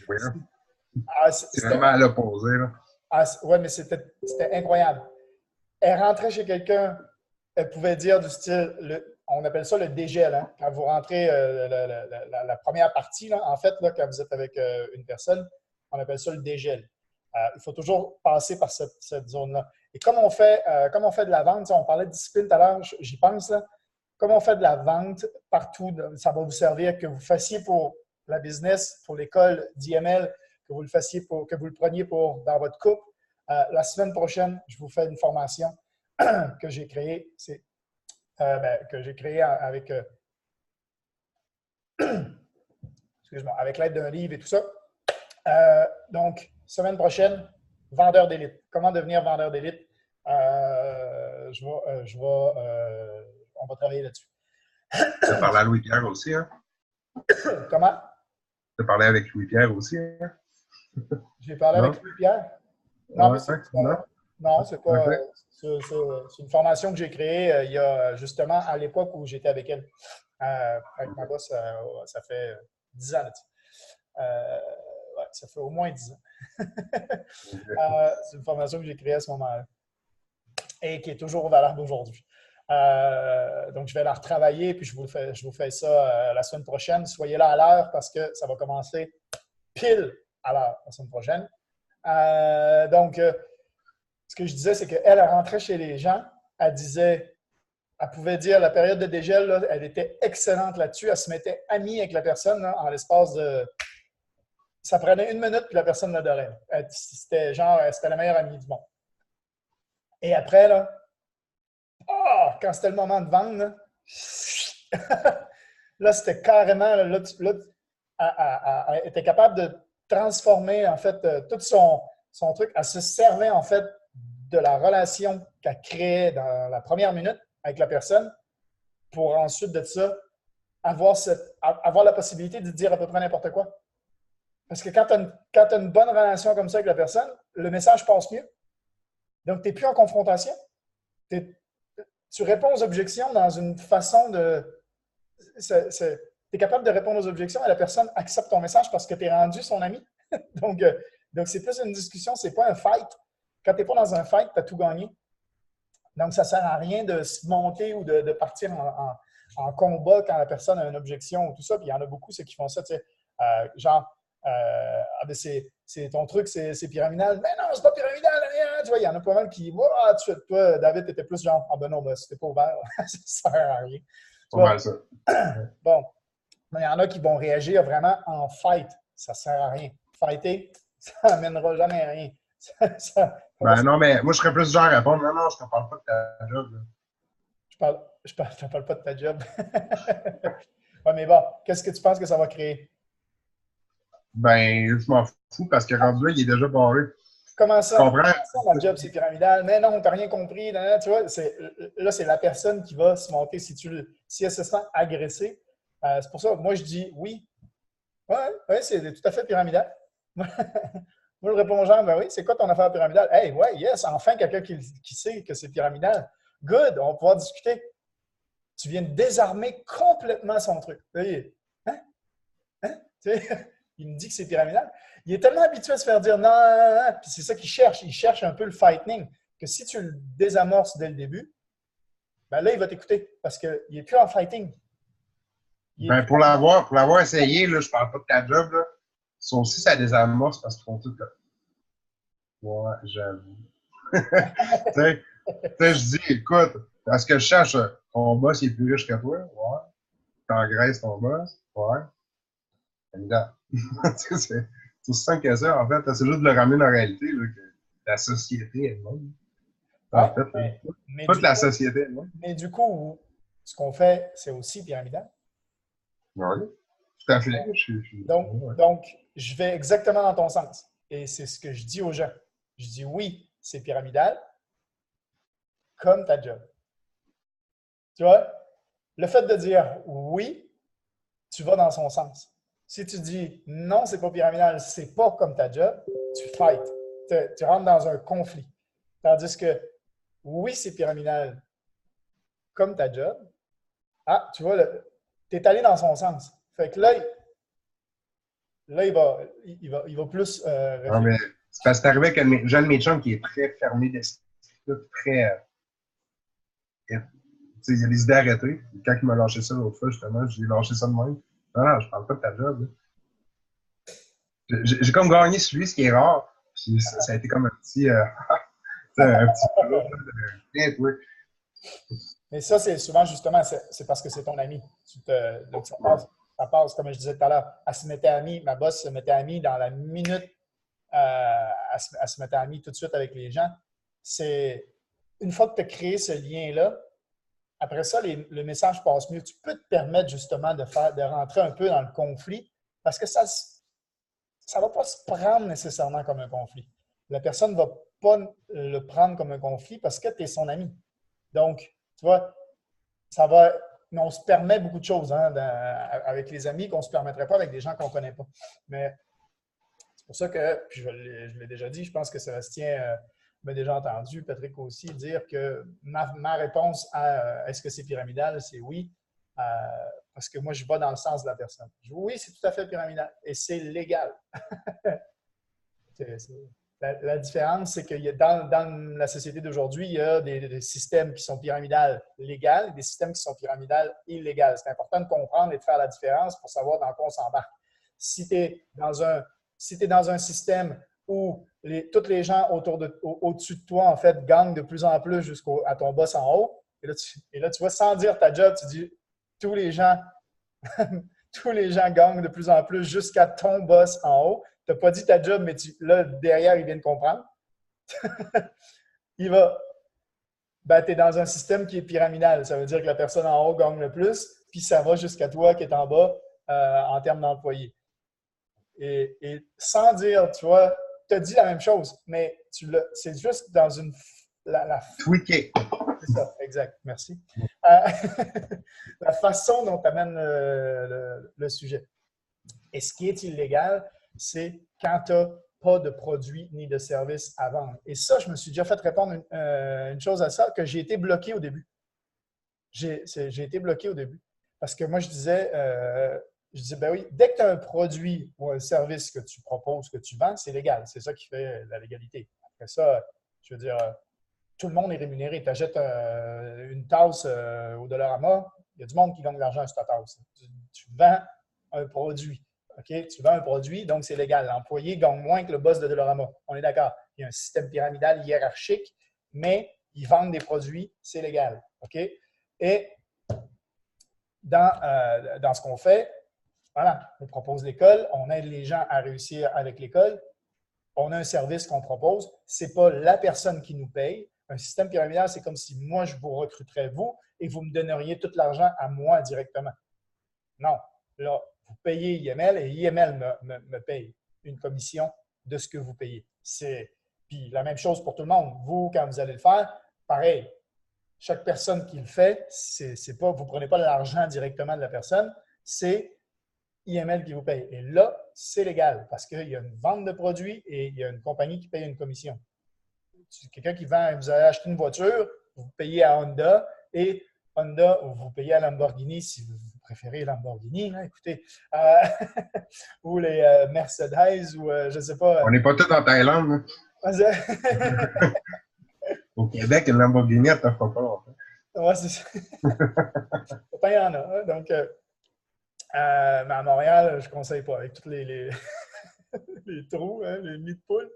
Oui, c'est c'était vraiment à l'opposé. ouais, mais c'était incroyable. Elle rentrait chez quelqu'un, elle pouvait dire du style, on appelle ça le dégel, hein? Quand vous rentrez la première partie, là, en fait, là, quand vous êtes avec une personne, on appelle ça le dégel. Il faut toujours passer par cette zone-là. Et comme on fait de la vente, on parlait de discipline tout à l'heure, j'y pense, là, comme on fait de la vente partout, ça va vous servir que vous fassiez pour la business, pour l'école d'IML, que vous le fassiez que vous le preniez dans votre couple. La semaine prochaine, je vous fais une formation que j'ai créée. Que j'ai créée avec, excuse-moi, avec l'aide d'un livre et tout ça. Donc, semaine prochaine, vendeur d'élite. Comment devenir vendeur d'élite? On va travailler là-dessus. Tu as parlé à Louis-Pierre aussi, hein? Comment? Tu as parlé avec Louis-Pierre aussi, hein? J'ai parlé Non? avec Louis-Pierre. Non, mais Non? non, c'est pas. Okay. C'est une formation que j'ai créée il y a justement à l'époque où j'étais avec elle. Avec ma boss, ça fait 10 ans. Ouais, ça fait au moins 10 ans. C'est une formation que j'ai créée à ce moment-là et qui est toujours valable aujourd'hui. Donc, je vais la retravailler puis je vous fais ça la semaine prochaine. Soyez là à l'heure parce que ça va commencer pile à l'heure la semaine prochaine. Donc, ce que je disais, c'est qu'elle rentrait chez les gens, elle pouvait dire la période de dégel, là, elle était excellente là-dessus. Elle se mettait amie avec la personne là, en l'espace de. Ça prenait 1 minute puis la personne l'adorait. C'était la meilleure amie du monde. Et après, là, quand c'était le moment de vendre, là, c'était carrément, là, elle était capable de transformer, en fait, tout son truc. Elle se servait, en fait, de la relation qu'elle créait dans la première minute avec la personne pour ensuite de ça avoir la possibilité de dire à peu près n'importe quoi. Parce que quand tu as une bonne relation comme ça avec la personne, le message passe mieux. Donc, tu n'es plus en confrontation. Tu réponds aux objections dans une façon de. Tu es capable de répondre aux objections et la personne accepte ton message parce que tu es rendu son ami. donc, c'est plus une discussion, c'est pas un fight. Quand tu n'es pas dans un fight, tu as tout gagné. Donc, ça ne sert à rien de se monter ou de partir en combat quand la personne a une objection ou tout ça. Puis il y en a beaucoup, ceux qui font ça, tu sais, genre, c'est ton truc, c'est pyramidal. Mais non, c'est pas pyramidal, rien. Tu vois, il y en a pas mal qui, toi, David, t'étais plus genre, ben non, ben, c'était pas ouvert. Ça sert à rien. Pas mal ça. Bon, mais il y en a qui vont réagir vraiment en fight. Ça sert à rien. Fighter, ça n'amènera jamais à rien. Non, mais moi, je serais plus genre à répondre. Non, je ne te parle pas de ta job. Là. Je parle pas de ta job. Ouais, mais bon, qu'est-ce que tu penses que ça va créer? Ben, je m'en fous parce que rendu là, il est déjà barré. Comment ça? Tu comprends? La job, c'est pyramidal. Mais non, tu n'as rien compris. Là, tu vois, là, c'est la personne qui va se monter si elle se sent agressée. C'est pour ça, moi, je dis oui. Ouais, c'est tout à fait pyramidal. Moi, je réponds aux gens, ben oui, c'est quoi ton affaire pyramidale? Hey, ouais, yes, enfin, quelqu'un qui sait que c'est pyramidal. Good, on va pouvoir discuter. Tu viens de désarmer complètement son truc. Hein? Tu sais, il me dit que c'est pyramidal. Il est tellement habitué à se faire dire non, puis c'est ça qu'il cherche. Il cherche un peu le fighting. Que si tu le désamorces dès le début, ben là, il va t'écouter parce qu'il n'est plus en fighting. Ben, pour l'avoir essayé, là, je parle pas de ta job, là. Ça aussi, ça désamorce parce qu'ils font tout comme. Ouais, j'avoue. tu sais, je dis, écoute, est-ce que je cherche ton boss il est plus riche que toi? Ouais. T'engraisses ton boss? Ouais. C'est aussi simple que ça, en fait. C'est juste de le ramener dans la réalité, là, que la société elle-même. En fait, toute la société elle-même. Mais du coup, ce qu'on fait, c'est aussi pyramidal. Oui, tout à fait. Donc, je vais exactement dans ton sens. Et c'est ce que je dis aux gens. Je dis oui, c'est pyramidal, comme ta job. Tu vois, le fait de dire oui, tu vas dans son sens. Si tu dis non, c'est pas pyramidal, c'est pas comme ta job, tu fight. Tu rentres dans un conflit. Tandis que oui, c'est pyramidal comme ta job. Ah, tu vois, tu es allé dans son sens. Fait que là, il va plus Non, mais c'est parce que c'est arrivé avec un jeune méchant qui est très fermé d'esprit, très. Tu sais, il a des idées arrêtées. Quand il m'a lâché ça l'autre fois, justement, je lui ai lâché ça de même. Non, non, je parle pas de ta job. J'ai comme gagné sur lui, ce qui est rare. Puis ça a été comme un petit. Un petit peu. Tiens, toi. Mais ça, c'est souvent justement, c'est parce que c'est ton ami. Donc, ça passe, comme je disais tout à l'heure, elle se mettait amie, ma boss se mettait amie dans la minute, elle se mettait amie tout de suite avec les gens. C'est une fois que tu as créé ce lien-là, après ça, le message passe mieux. Tu peux te permettre justement de rentrer un peu dans le conflit parce que ça ne va pas se prendre nécessairement comme un conflit. La personne ne va pas le prendre comme un conflit parce que tu es son ami. Donc, tu vois, ça va. Mais on se permet beaucoup de choses hein, avec les amis qu'on ne se permettrait pas avec des gens qu'on ne connaît pas. Mais c'est pour ça que, puis je l'ai déjà dit, je pense que Sébastien m'a déjà entendu, Patrick aussi, dire que ma réponse à est-ce que c'est pyramidal, c'est oui. Parce que moi, je vais dans le sens de la personne. Je dis, oui, c'est tout à fait pyramidal et c'est légal. La différence, c'est que dans la société d'aujourd'hui, il y a des systèmes qui sont pyramidales légales et des systèmes qui sont pyramidales illégales. C'est important de comprendre et de faire la différence pour savoir dans quoi on s'embarque. Si tu es dans un système où tous les gens au-dessus de toi, en fait, gagnent de plus en plus jusqu'à ton boss en haut, et là, tu vois, sans dire ta job, tu dis tous les gens tous les gens gagnent de plus en plus jusqu'à ton boss en haut. Tu n'as pas dit ta job, mais là, derrière, il vient de comprendre. Tu es dans un système qui est pyramidal. Ça veut dire que la personne en haut gagne le plus, puis ça va jusqu'à toi qui est en bas en termes d'employés. Et sans dire, tu vois, tu as dit la même chose, mais c'est juste dans Tweaké. C'est ça, exact. Merci. La façon dont tu amènes le sujet. Et ce qui est illégal, c'est quand tu n'as pas de produit ni de service à vendre. Et ça, je me suis déjà fait répondre une chose à ça, que j'ai été bloqué au début. J'ai été bloqué au début. Parce que moi, je disais, ben oui, dès que tu as un produit ou un service que tu proposes, que tu vends, c'est légal. C'est ça qui fait la légalité. Après ça, je veux dire, tout le monde est rémunéré. Tu achètes une tasse au Dollarama, il y a du monde qui gagne de l'argent sur ta tasse. Tu vends un produit. OK? Tu vends un produit, donc c'est légal. L'employé gagne moins que le boss de Dollarama. On est d'accord. Il y a un système pyramidal hiérarchique, mais ils vendent des produits, c'est légal. OK? Et dans ce qu'on fait, voilà, on propose l'école, on aide les gens à réussir avec l'école, on a un service qu'on propose, ce n'est pas la personne qui nous paye. Un système pyramidal, c'est comme si moi, je vous recruterais vous et vous me donneriez tout l'argent à moi directement. Non. Là, vous payez IML et IML me paye une commission de ce que vous payez. Puis la même chose pour tout le monde. Vous, quand vous allez le faire, pareil. Chaque personne qui le fait, c'est pas, vous ne prenez pas l'argent directement de la personne, c'est IML qui vous paye. Et là, c'est légal parce qu'il y a une vente de produits et il y a une compagnie qui paye une commission. Quelqu'un qui vend, vous avez acheté une voiture, vous payez à Honda et Honda, vous payez à Lamborghini si vous préférez Lamborghini, là, écoutez, ou les Mercedes ou je ne sais pas. On n'est pas tous en Thaïlande. Au Québec, une Lamborghini, elle ne t'offre pas. En fait. Oui, c'est ça. Pourtant, il y en a. Hein, donc, mais à Montréal, je ne conseille pas avec tous les trous, hein, les nids de poules.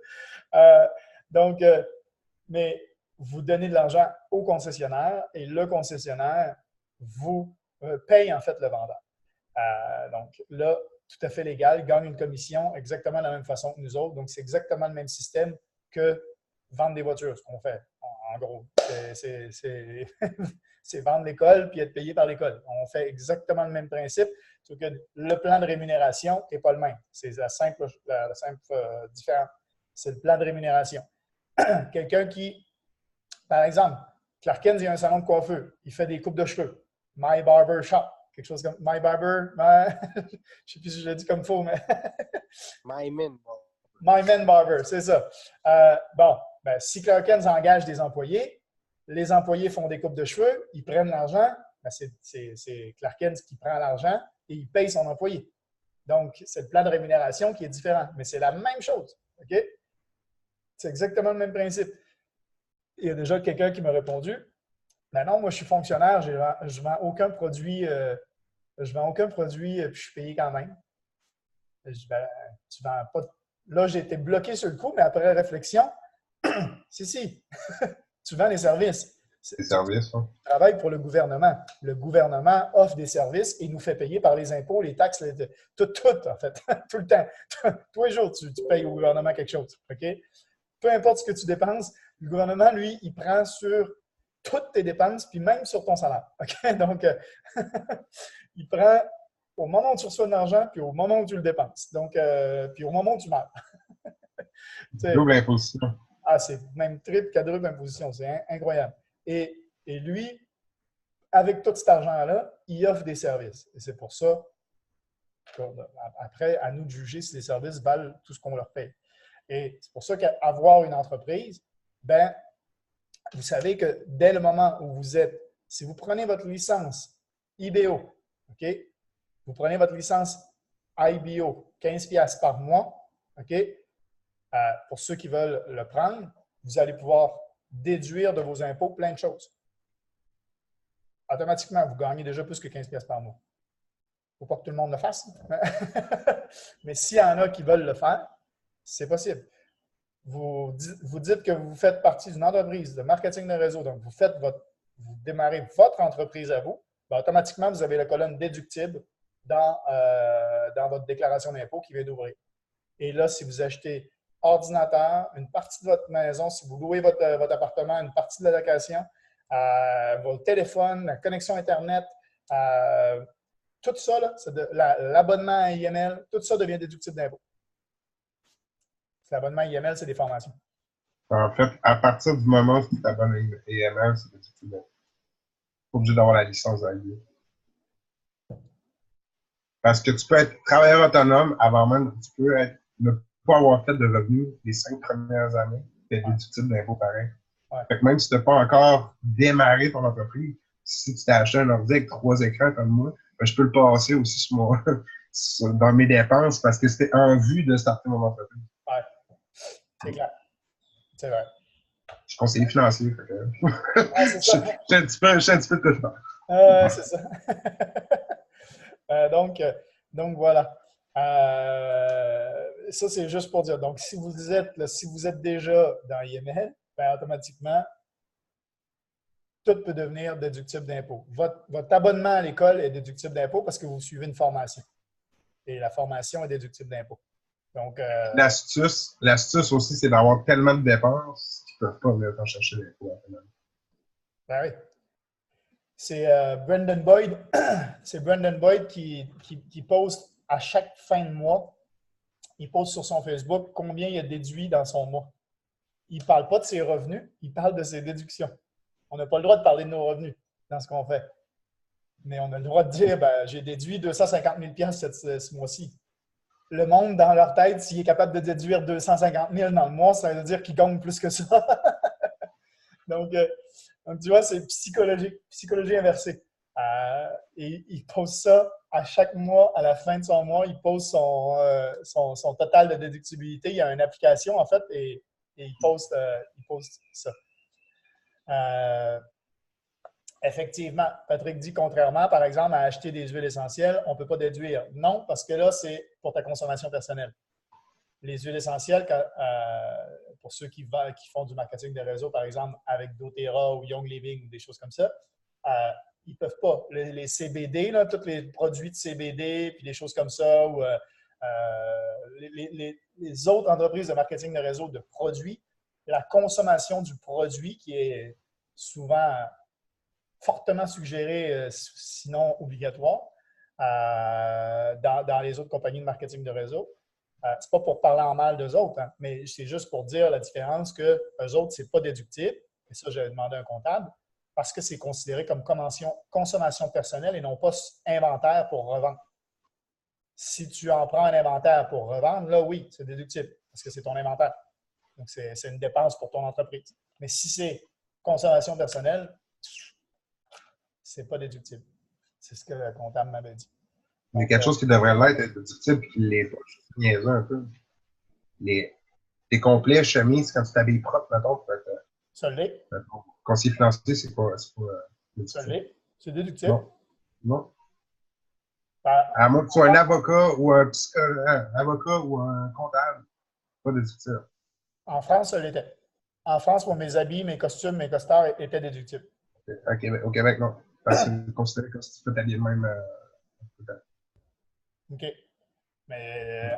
Donc, mais vous donnez de l'argent au concessionnaire et le concessionnaire vous paye en fait le vendeur. Donc là, tout à fait légal, gagne une commission exactement de la même façon que nous autres. Donc, c'est exactement le même système que vendre des voitures, ce qu'on fait, en gros. C'est vendre l'école puis être payé par l'école. On fait exactement le même principe, sauf que le plan de rémunération n'est pas le même. C'est la simple différence. C'est le plan de rémunération. quelqu'un qui, par exemple, Clarkens, il a un salon de coiffeur. Il fait des coupes de cheveux. My Barber Shop. Quelque chose comme My Barber. Je ne sais plus si je l'ai dit comme faux, mais. My Men. My Men Barber, c'est ça. Bon, ben, si Clarkens engage des employés, les employés font des coupes de cheveux, ils prennent l'argent, ben c'est Clarkens qui prend l'argent et il paye son employé. Donc, c'est le plan de rémunération qui est différent, mais c'est la même chose. OK? C'est exactement le même principe. Il y a déjà quelqu'un qui m'a répondu, ben non, moi je suis fonctionnaire, je ne vends aucun produit, puis je suis payé quand même. Je dis, ben, tu vends pas. Là, j'ai été bloqué sur le coup, mais après réflexion, si, tu vends des services. Les services, hein. Tu travailles pour le gouvernement. Le gouvernement offre des services et nous fait payer par les impôts, les taxes, tout, en fait, tout le temps. Tous les jours, tu payes au gouvernement quelque chose. OK? Peu importe ce que tu dépenses, le gouvernement, lui, il prend sur toutes tes dépenses, puis même sur ton salaire. OK? Donc, il prend au moment où tu reçois de l'argent, puis au moment où tu le dépenses. Donc, puis au moment où tu meurs. Double imposition. Ah, c'est même triple, quadruple imposition. C'est incroyable. Et lui, avec tout cet argent-là, il offre des services. Et c'est pour ça qu'après, à nous de juger si les services valent tout ce qu'on leur paye. Et c'est pour ça qu'avoir une entreprise, ben, vous savez que dès le moment où vous êtes, si vous prenez votre licence IBO, OK? Vous prenez votre licence IBO, 15$ par mois, OK? Pour ceux qui veulent le prendre, vous allez pouvoir déduire de vos impôts plein de choses. Automatiquement, vous gagnez déjà plus que 15$ par mois. Il ne faut pas que tout le monde le fasse. Mais s'il y en a qui veulent le faire, c'est possible. Vous dites que vous faites partie d'une entreprise de marketing de réseau, donc vous démarrez votre entreprise à vous, bien, automatiquement, vous avez la colonne déductible dans votre déclaration d'impôt qui vient d'ouvrir. Et là, si vous achetez ordinateur, une partie de votre maison, si vous louez votre appartement, une partie de la location, votre téléphone, la connexion Internet, tout ça, l'abonnement à IML, tout ça devient déductible d'impôt. L'abonnement à IML, c'est des formations. En fait, à partir du moment où tu t'abonnes à IML, c'est déductible d'impôt. Pas obligé d'avoir la licence d'IBO. Parce que tu peux être travailleur autonome avant même, tu peux ne pas avoir fait de revenus les 5 premières années, c'est déductible d'impôt pareil. Ouais. Fait que même si tu n'as pas encore démarré ton entreprise, si tu t'es acheté un ordi avec 3 écrans comme moi, ben, je peux le passer aussi dans mes dépenses parce que c'était en vue de starter mon entreprise. Ouais, c'est clair. C'est vrai. Je suis conseiller financier. Fait que... c'est ça. je suis un petit peu de quoi je c'est ça. Donc voilà. Ça, c'est juste pour dire. Donc, si vous êtes déjà dans IML, ben, automatiquement, tout peut devenir déductible d'impôt. Votre abonnement à l'école est déductible d'impôt parce que vous suivez une formation. Et la formation est déductible d'impôt. Donc, l'astuce aussi, c'est d'avoir tellement de dépenses qu'ils ne peuvent pas venir t'en chercher l'impôt. Ben oui. C'est Brendan Boyd. C'est Brendan Boyd qui poste à chaque fin de mois. Il poste sur son Facebook combien il a déduit dans son mois. Il ne parle pas de ses revenus, il parle de ses déductions. On n'a pas le droit de parler de nos revenus dans ce qu'on fait. Mais on a le droit de dire, ben, j'ai déduit 250 000 ce mois-ci. Le monde, dans leur tête, s'il est capable de déduire 250 000 dans le mois, ça veut dire qu'il gagne plus que ça. Donc, tu vois, c'est psychologie inversée. Et il pose ça à chaque mois, à la fin de son mois, il pose son total de déductibilité. Il y a une application, en fait, et il poste ça. Effectivement, Patrick dit contrairement, par exemple, à acheter des huiles essentielles, on ne peut pas déduire. Non, parce que là, c'est pour ta consommation personnelle. Les huiles essentielles, pour ceux qui font du marketing de réseau, par exemple, avec doTERRA ou Young Living ou des choses comme ça, ils ne peuvent pas. Les CBD, là, tous les produits de CBD, puis des choses comme ça, ou les autres entreprises de marketing de réseau de produits, la consommation du produit qui est souvent fortement suggérée, sinon obligatoire, dans les autres compagnies de marketing de réseau, C'est pas pour parler en mal d'eux autres, hein, mais c'est juste pour dire la différence que eux autres, c'est pas déductible. Et ça, j'avais demandé à un comptable parce que c'est considéré comme consommation personnelle et non pas inventaire pour revendre. Si tu en prends un inventaire pour revendre, là, oui, c'est déductible parce que c'est ton inventaire. Donc, c'est une dépense pour ton entreprise. Mais si c'est consommation personnelle, c'est pas déductible. C'est ce que le comptable m'avait dit. Il y a quelque chose qui devrait l'être déductible et qui ne l'est pas. Je suis niaiseux un peu. Tes complets chemises, quand tu t'habilles propre, mettons, ça l'est. conseiller financier, c'est pas Ça l'est. C'est déductible. Non. Non. Ben, À moins que tu sois un avocat ou un avocat ou un comptable, pas déductible. En France, ça l'était. En France, pour mes habits, mes costumes, mes costards étaient déductibles. Au Québec, non. Parce que c'est considéré comme si tu peux t'habiller de même. OK. Mais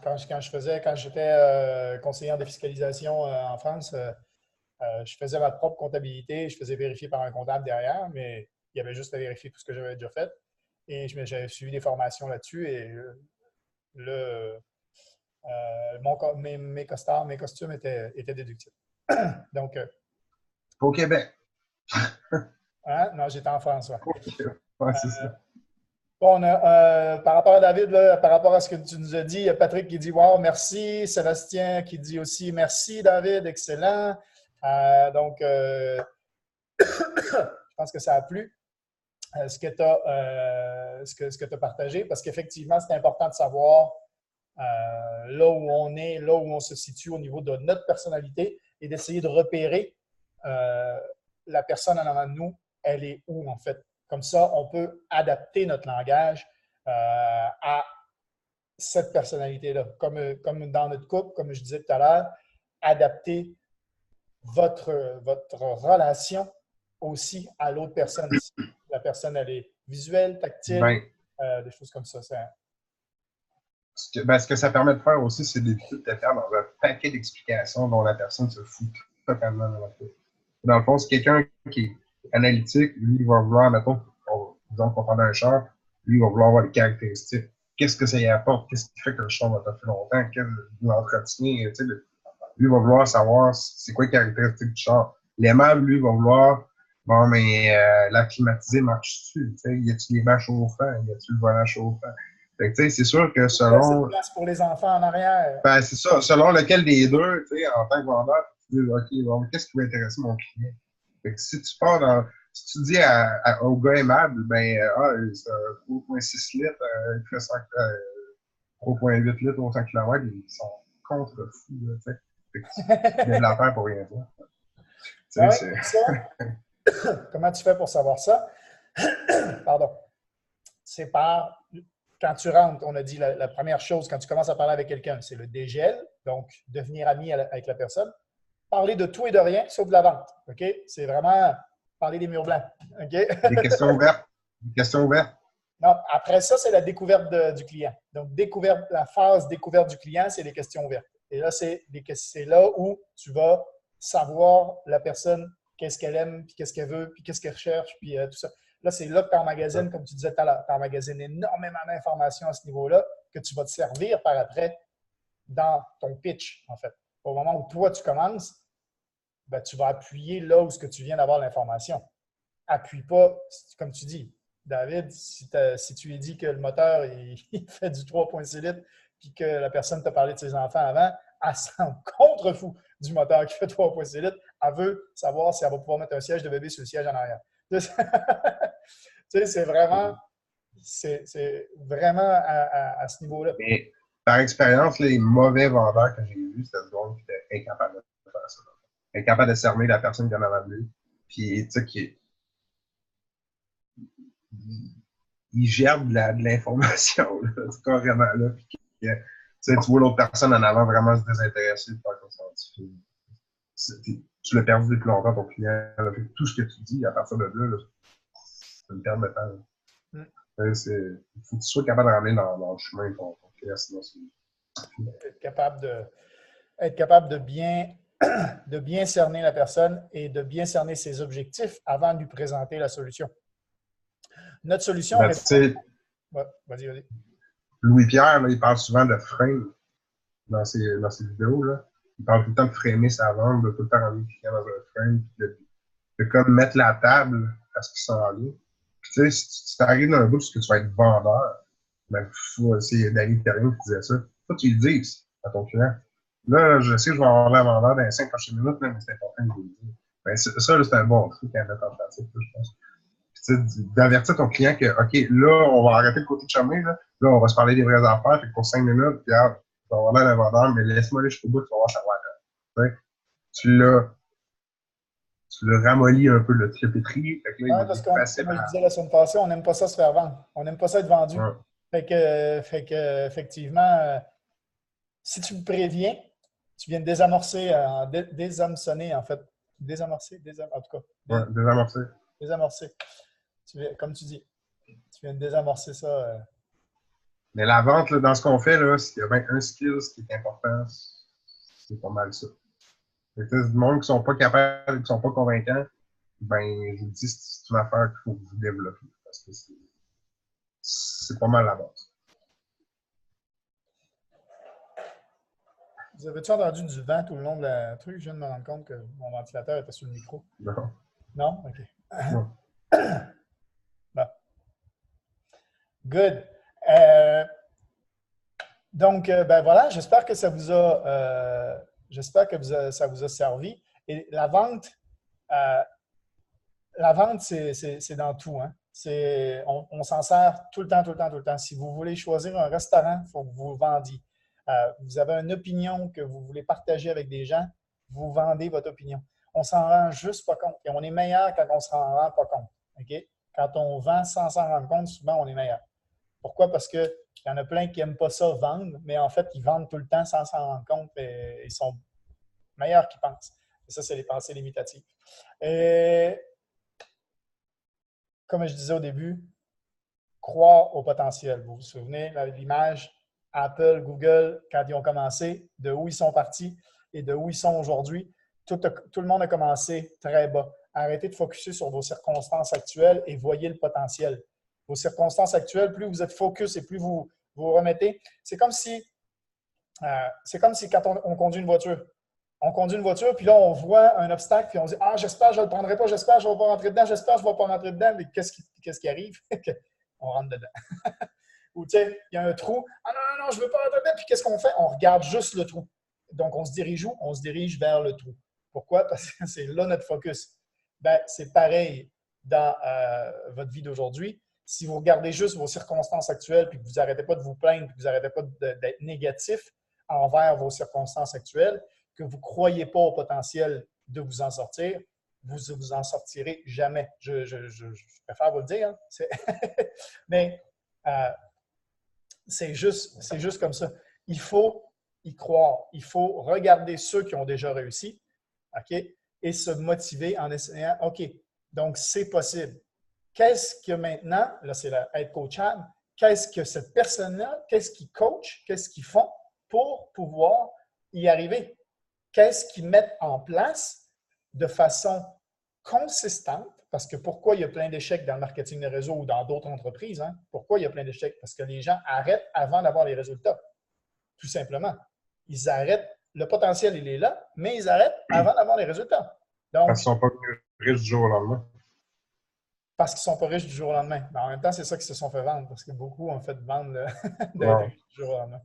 quand j'étais conseiller en défiscalisation en France, je faisais ma propre comptabilité. Je faisais vérifier par un comptable derrière, mais il y avait juste à vérifier tout ce que j'avais déjà fait. Et j'avais suivi des formations là-dessus. Et mes costards, mes costumes étaient déductibles. Donc, Au Québec. hein? Non, j'étais en France. Ouais. Ouais, c'est ça. Bon, par rapport à David, là, par rapport à ce que tu nous as dit, il y a Patrick qui dit « Wow, merci ». Sébastien qui dit aussi « Merci David, excellent ». Donc, je pense que ça a plu ce que tu as partagé parce qu'effectivement, c'est important de savoir là où on est, là où on se situe au niveau de notre personnalité et d'essayer de repérer la personne en avant de nous, elle est où en fait. Comme ça, on peut adapter notre langage à cette personnalité-là. Comme dans notre couple, comme je disais tout à l'heure, adapter votre relation aussi à l'autre personne. Si la personne, elle est visuelle, tactile, des choses comme ça. Ce que ça permet de faire aussi, c'est d'éviter de te faire dans un paquet d'explications dont la personne se fout totalement dans la tête. Dans le fond, c'est quelqu'un qui est analytique, lui, il va vouloir, mettons, disons qu'on parle d'un char, lui, il va vouloir avoir les caractéristiques. Qu'est-ce que ça y apporte? Qu'est-ce qui fait que le char va t'offrir longtemps? Quel l'entretien? Lui, il va vouloir savoir c'est quoi les caractéristiques du char. L'aimable, lui, va vouloir, bon, mais la climatisée marche-tu? Y a-tu les bancs chauffants? Y a-tu le volant chauffant? Fait que, c'est sûr que selon. C'est place pour les enfants en arrière. Ben, c'est ça. Selon lequel des deux, en tant que vendeur, tu dis, OK, bon, qu'est-ce qui va intéresser mon client? Fait que si tu pars dans. Si tu dis au gars aimable, ben, c'est un 3,6 litres, il fait 3,8 litres au 100 km, ils sont contre-fous, tu sais. Fait que tu lèves la terre pour rien faire. Comment tu fais pour savoir ça? Pardon. C'est par, quand tu rentres, on a dit la première chose, quand tu commences à parler avec quelqu'un, c'est le dégel, donc devenir ami avec la personne. Parler de tout et de rien, sauf de la vente. OK? C'est vraiment parler des murs blancs. OK? Des questions ouvertes. Des questions ouvertes. Non, après ça, c'est la découverte du client. Donc, la phase découverte du client, c'est les questions ouvertes. Et là, c'est là où tu vas savoir la personne, qu'est-ce qu'elle aime, puis qu'est-ce qu'elle veut, puis qu'est-ce qu'elle recherche, puis tout ça. Là, c'est là que tu emmagasines, comme tu disais tout à l'heure, tu emmagasines énormément d'informations à ce niveau-là que tu vas te servir par après dans ton pitch, en fait. Au moment où toi, tu commences, ben, tu vas appuyer là où ce que tu viens d'avoir l'information. Appuie pas, comme tu dis, David, si tu lui dis que le moteur il fait du 3,6 litres puis que la personne t'a parlé de ses enfants avant, elle se rend contre-fou du moteur qui fait 3,6 litres. Elle veut savoir si elle va pouvoir mettre un siège de bébé sur le siège en arrière. Tu sais, c'est vraiment à ce niveau-là. Mais par expérience, les mauvais vendeurs que j'ai vus, c'était ce gars qui était incapable de faire ça. Incapable de cerner la personne qui en avait lui. Puis, tu sais, il gère de l'information, carrément, là. Puis, tu vois l'autre personne en avant vraiment se désintéresser de faire comme ça. Tu l'as perdu depuis longtemps, ton client. Là, tout ce que tu dis, à partir de là, c'est une perte de temps. Il faut que tu sois capable de ramener dans le chemin ton client, sinon c'est. Être capable de bien cerner la personne et de bien cerner ses objectifs avant de lui présenter la solution. Notre solution. Ben, Ouais, vas-y. Louis-Pierre, là, il parle souvent de frame dans ses vidéos. Là. Il parle tout le temps de framer sa vente, de tout le temps ramener le client dans un frame, puis de comme mettre la table à ce qui s'en vient. Puis tu sais, si tu arrives dans un bout parce que tu vas être vendeur, ben, c'est David Perrin qui disait ça. Faut que tu le dises à ton client. Là, je sais que je vais avoir la vendeur dans les 5 prochaines minutes, là, mais c'est important que je vous le dise. Ben, ça, là, c'est un bon truc à mettre en pratique, je pense. Puis, d'avertir ton client que, OK, là, on va arrêter le côté de chummer, là, on va se parler des vraies affaires, fait que pour 5 minutes, puis, regarde, tu vas avoir l'air d'un vendeur, mais laisse-moi aller jusqu'au bout, tu vas voir, ça va être. Tu le ramollis un peu, le tripétrie, fait que là, Ouais, il parce est que, facile comme je à. disais la semaine passée, on n'aime pas ça se faire vendre. On n'aime pas ça être vendu. Ouais. Effectivement, si tu me préviens, tu viens de désamorcer, désamorcer, en fait. En tout cas. Ouais, désamorcer. Désamorcer. Comme tu dis, tu viens de désamorcer ça. Mais la vente, là, dans ce qu'on fait, là, s'il y a bien un skill qui est important, c'est pas mal ça. Fait que, du monde qui sont pas capables, qui sont pas convaincants, ben, je vous dis, c'est une affaire qu'il faut que vous développez. Parce que c'est pas mal la base. Vous avez-tu entendu du vent tout le long de la truc? Je viens de me rendre compte que mon ventilateur était sur le micro. Non. Non? OK. Non. Bon. Good. Donc, ben voilà, j'espère que ça vous a, ça vous a servi. Et la vente, c'est dans tout. Hein? On s'en sert tout le temps, tout le temps, tout le temps. Si vous voulez choisir un restaurant, il faut que vous vendiez. Vous avez une opinion que vous voulez partager avec des gens, vous vendez votre opinion. On s'en rend juste pas compte. Et on est meilleur quand on s'en rend pas compte. Okay? Quand on vend sans s'en rendre compte, souvent, on est meilleur. Pourquoi? Parce qu'il y en a plein qui n'aiment pas ça vendre, mais en fait, ils vendent tout le temps sans s'en rendre compte et ils sont meilleurs qu'ils pensent. Et ça, c'est les pensées limitatives. Et comme je disais au début, croire au potentiel. Vous vous souvenez de l'image Apple, Google, quand ils ont commencé, de où ils sont partis et de où ils sont aujourd'hui. Tout le monde a commencé très bas. Arrêtez de focuser sur vos circonstances actuelles et voyez le potentiel. Vos circonstances actuelles, plus vous êtes focus et plus vous vous remettez. C'est comme si quand on conduit une voiture. On conduit une voiture, puis là, on voit un obstacle, puis on dit « Ah, j'espère que je ne le prendrai pas, j'espère que je ne vais pas rentrer dedans, j'espère que je ne vais pas rentrer dedans. » Mais qu'est-ce qui arrive? On rentre dedans. Ou tu sais, il y a un trou. « Ah non, non, non, je ne veux pas rentrer dedans. » Puis qu'est-ce qu'on fait? On regarde juste le trou. Donc, on se dirige où? On se dirige vers le trou. Pourquoi? Parce que c'est là notre focus. Ben, c'est pareil dans votre vie d'aujourd'hui. Si vous regardez juste vos circonstances actuelles, puis que vous n'arrêtez pas de vous plaindre, puis que vous n'arrêtez pas d'être négatif envers vos circonstances actuelles, que vous ne croyez pas au potentiel de vous en sortir, vous ne vous en sortirez jamais. Je préfère vous le dire. Hein? Mais c'est juste comme ça. Il faut y croire. Il faut regarder ceux qui ont déjà réussi, OK, et se motiver en essayant, OK, donc c'est possible. Qu'est-ce que maintenant, là c'est être coachable, qu'est-ce que cette personne-là, qu'est-ce qu'ils coachent, qu'est-ce qu'ils font pour pouvoir y arriver? Qu'est-ce qu'ils mettent en place de façon consistante? Parce que pourquoi il y a plein d'échecs dans le marketing de réseau ou dans d'autres entreprises? Hein? Pourquoi il y a plein d'échecs? Parce que les gens arrêtent avant d'avoir les résultats. Tout simplement. Ils arrêtent. Le potentiel, il est là, mais ils arrêtent avant d'avoir les résultats. Donc, parce qu'ils ne sont pas riches du jour au lendemain. Parce qu'ils ne sont pas riches du jour au lendemain. Mais en même temps, c'est ça qu'ils se sont fait vendre, parce que beaucoup ont fait vendre d'être riches du jour au lendemain.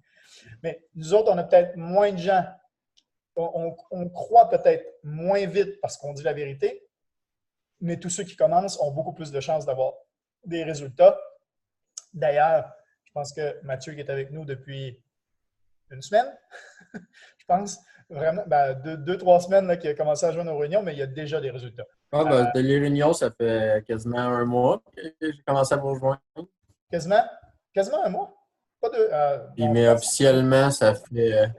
Mais nous autres, on a peut-être moins de gens. On croit peut-être moins vite parce qu'on dit la vérité, mais tous ceux qui commencent ont beaucoup plus de chances d'avoir des résultats. D'ailleurs, je pense que Mathieu qui est avec nous depuis une semaine, je pense, vraiment, ben, 2-3 semaines là, qu'il a commencé à jouer nos réunions, mais il y a déjà des résultats. Ah, ben, de les réunions, ça fait quasiment un mois que j'ai commencé à vous rejoindre. Quasiment un mois? Pas deux. Puis, mais officiellement, ça fait.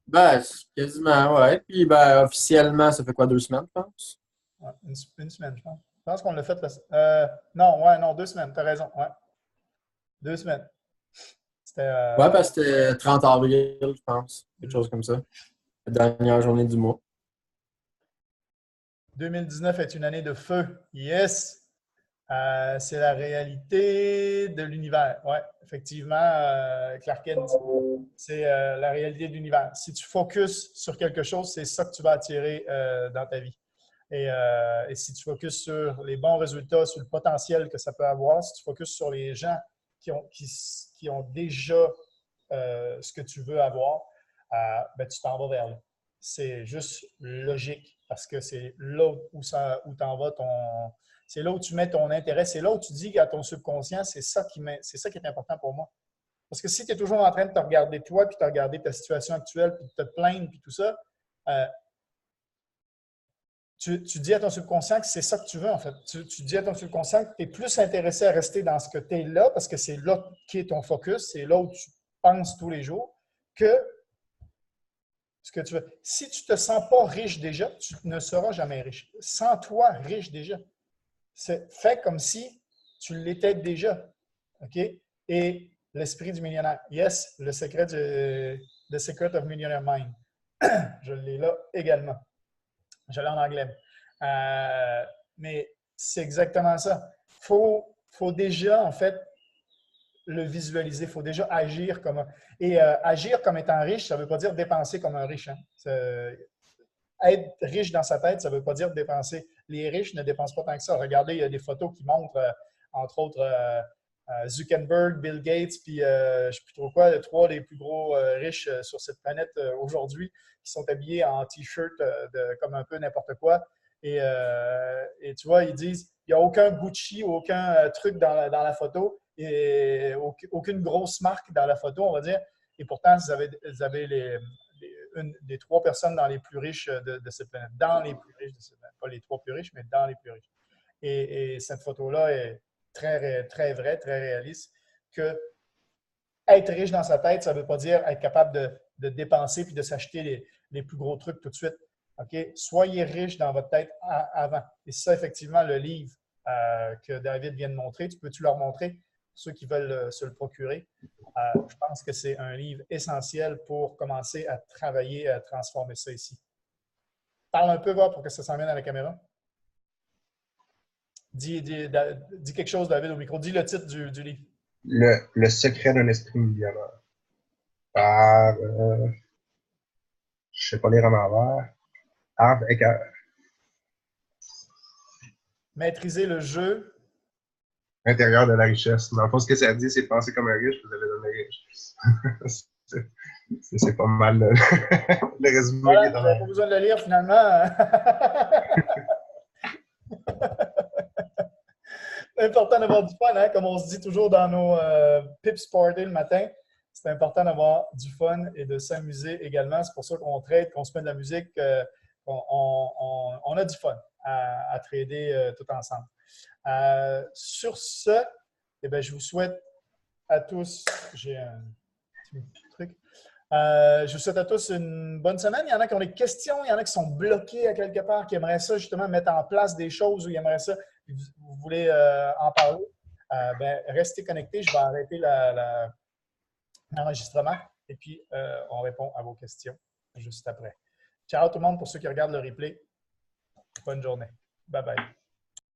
Ben, quasiment, ouais. Puis, ben, officiellement, ça fait quoi, 2 semaines, je pense? Ouais, une semaine, je pense. Je pense qu'on l'a fait. Non, 2 semaines. Tu as raison. Ouais. 2 semaines. C'était. Ouais, parce que c'était 30 avril, je pense. Quelque chose comme ça. La dernière journée du mois. 2019 est une année de feu. Yes! C'est la réalité de l'univers. Oui, effectivement, Clark Kent, c'est la réalité de l'univers. Si tu focuses sur quelque chose, c'est ça que tu vas attirer dans ta vie. Et si tu focuses sur les bons résultats, sur le potentiel que ça peut avoir, si tu focuses sur les gens qui ont déjà ce que tu veux avoir, ben, tu t'en vas vers là. C'est juste logique parce que c'est là où tu en vas c'est là où tu mets ton intérêt, c'est là où tu dis à ton subconscient, c'est ça qui est important pour moi. Parce que si tu es toujours en train de te regarder toi, puis de regarder ta situation actuelle, puis de te plaindre, puis tout ça, tu dis à ton subconscient que c'est ça que tu veux, en fait. Tu dis à ton subconscient que tu es plus intéressé à rester dans ce que tu es là, parce que c'est là qui est ton focus, c'est là où tu penses tous les jours, que ce que tu veux. Si tu ne te sens pas riche déjà, tu ne seras jamais riche. Sens-toi riche déjà. Fais comme si tu l'étais déjà. OK? Et l'esprit du millionnaire. Yes, le secret The Secret of Millionaire Mind. Je l'ai là également. Je l'ai en anglais. Mais c'est exactement ça. Faut déjà, en fait, le visualiser. Il faut déjà agir comme un… Et agir comme étant riche, ça ne veut pas dire dépenser comme un riche. Hein. Être riche dans sa tête, ça ne veut pas dire dépenser. Les riches ne dépensent pas tant que ça. Regardez, il y a des photos qui montrent, entre autres, Zuckerberg, Bill Gates, puis je ne sais plus trop quoi, les trois des plus gros riches sur cette planète aujourd'hui, qui sont habillés en T-shirt comme un peu n'importe quoi. Et tu vois, ils disent, il n'y a aucun Gucci, aucun truc dans la photo, et aucune grosse marque dans la photo, on va dire. Et pourtant, vous avez une des trois personnes dans les plus riches de cette planète. Dans les plus riches de cette planète. Pas les trois plus riches, mais dans les plus riches. Et cette photo-là est très vraie, très réaliste, que être riche dans sa tête, ça ne veut pas dire être capable de dépenser puis de s'acheter les plus gros trucs tout de suite. Okay? Soyez riche dans votre tête avant. Et ça, effectivement, le livre que David vient de montrer, peux-tu leur montrer, ceux qui veulent se le procurer? Je pense que c'est un livre essentiel pour commencer à travailler, à transformer ça ici. Parle un peu, voir, pour que ça s'emmène à la caméra. Dis quelque chose, David, au micro. Dis le titre du livre. Le secret d'un esprit millionnaire. Par, je ne sais pas lire en envers. Harv Eker. Maîtriser le jeu. Intérieur de la richesse. Dans le fond, ce que ça dit, c'est penser comme un riche, vous allez devenir riche. C'est pas mal le résumé Voilà, qui est dans j'avais pas besoin de le lire finalement. C'est important d'avoir du fun, hein? Comme on se dit toujours dans nos pips party le matin. C'est important d'avoir du fun et de s'amuser également. C'est pour ça qu'on trade, qu'on se met de la musique, on a du fun à trader tout ensemble. Sur ce, eh bien, je vous souhaite à tous, j'ai un petit truc. Je vous souhaite à tous une bonne semaine. Il y en a qui ont des questions, il y en a qui sont bloqués à quelque part, qui aimeraient ça justement mettre en place des choses où ils aimeraient ça. Vous voulez en parler? Ben, restez connectés. Je vais arrêter l'enregistrement et puis on répond à vos questions juste après. Ciao tout le monde pour ceux qui regardent le replay. Bonne journée. Bye bye.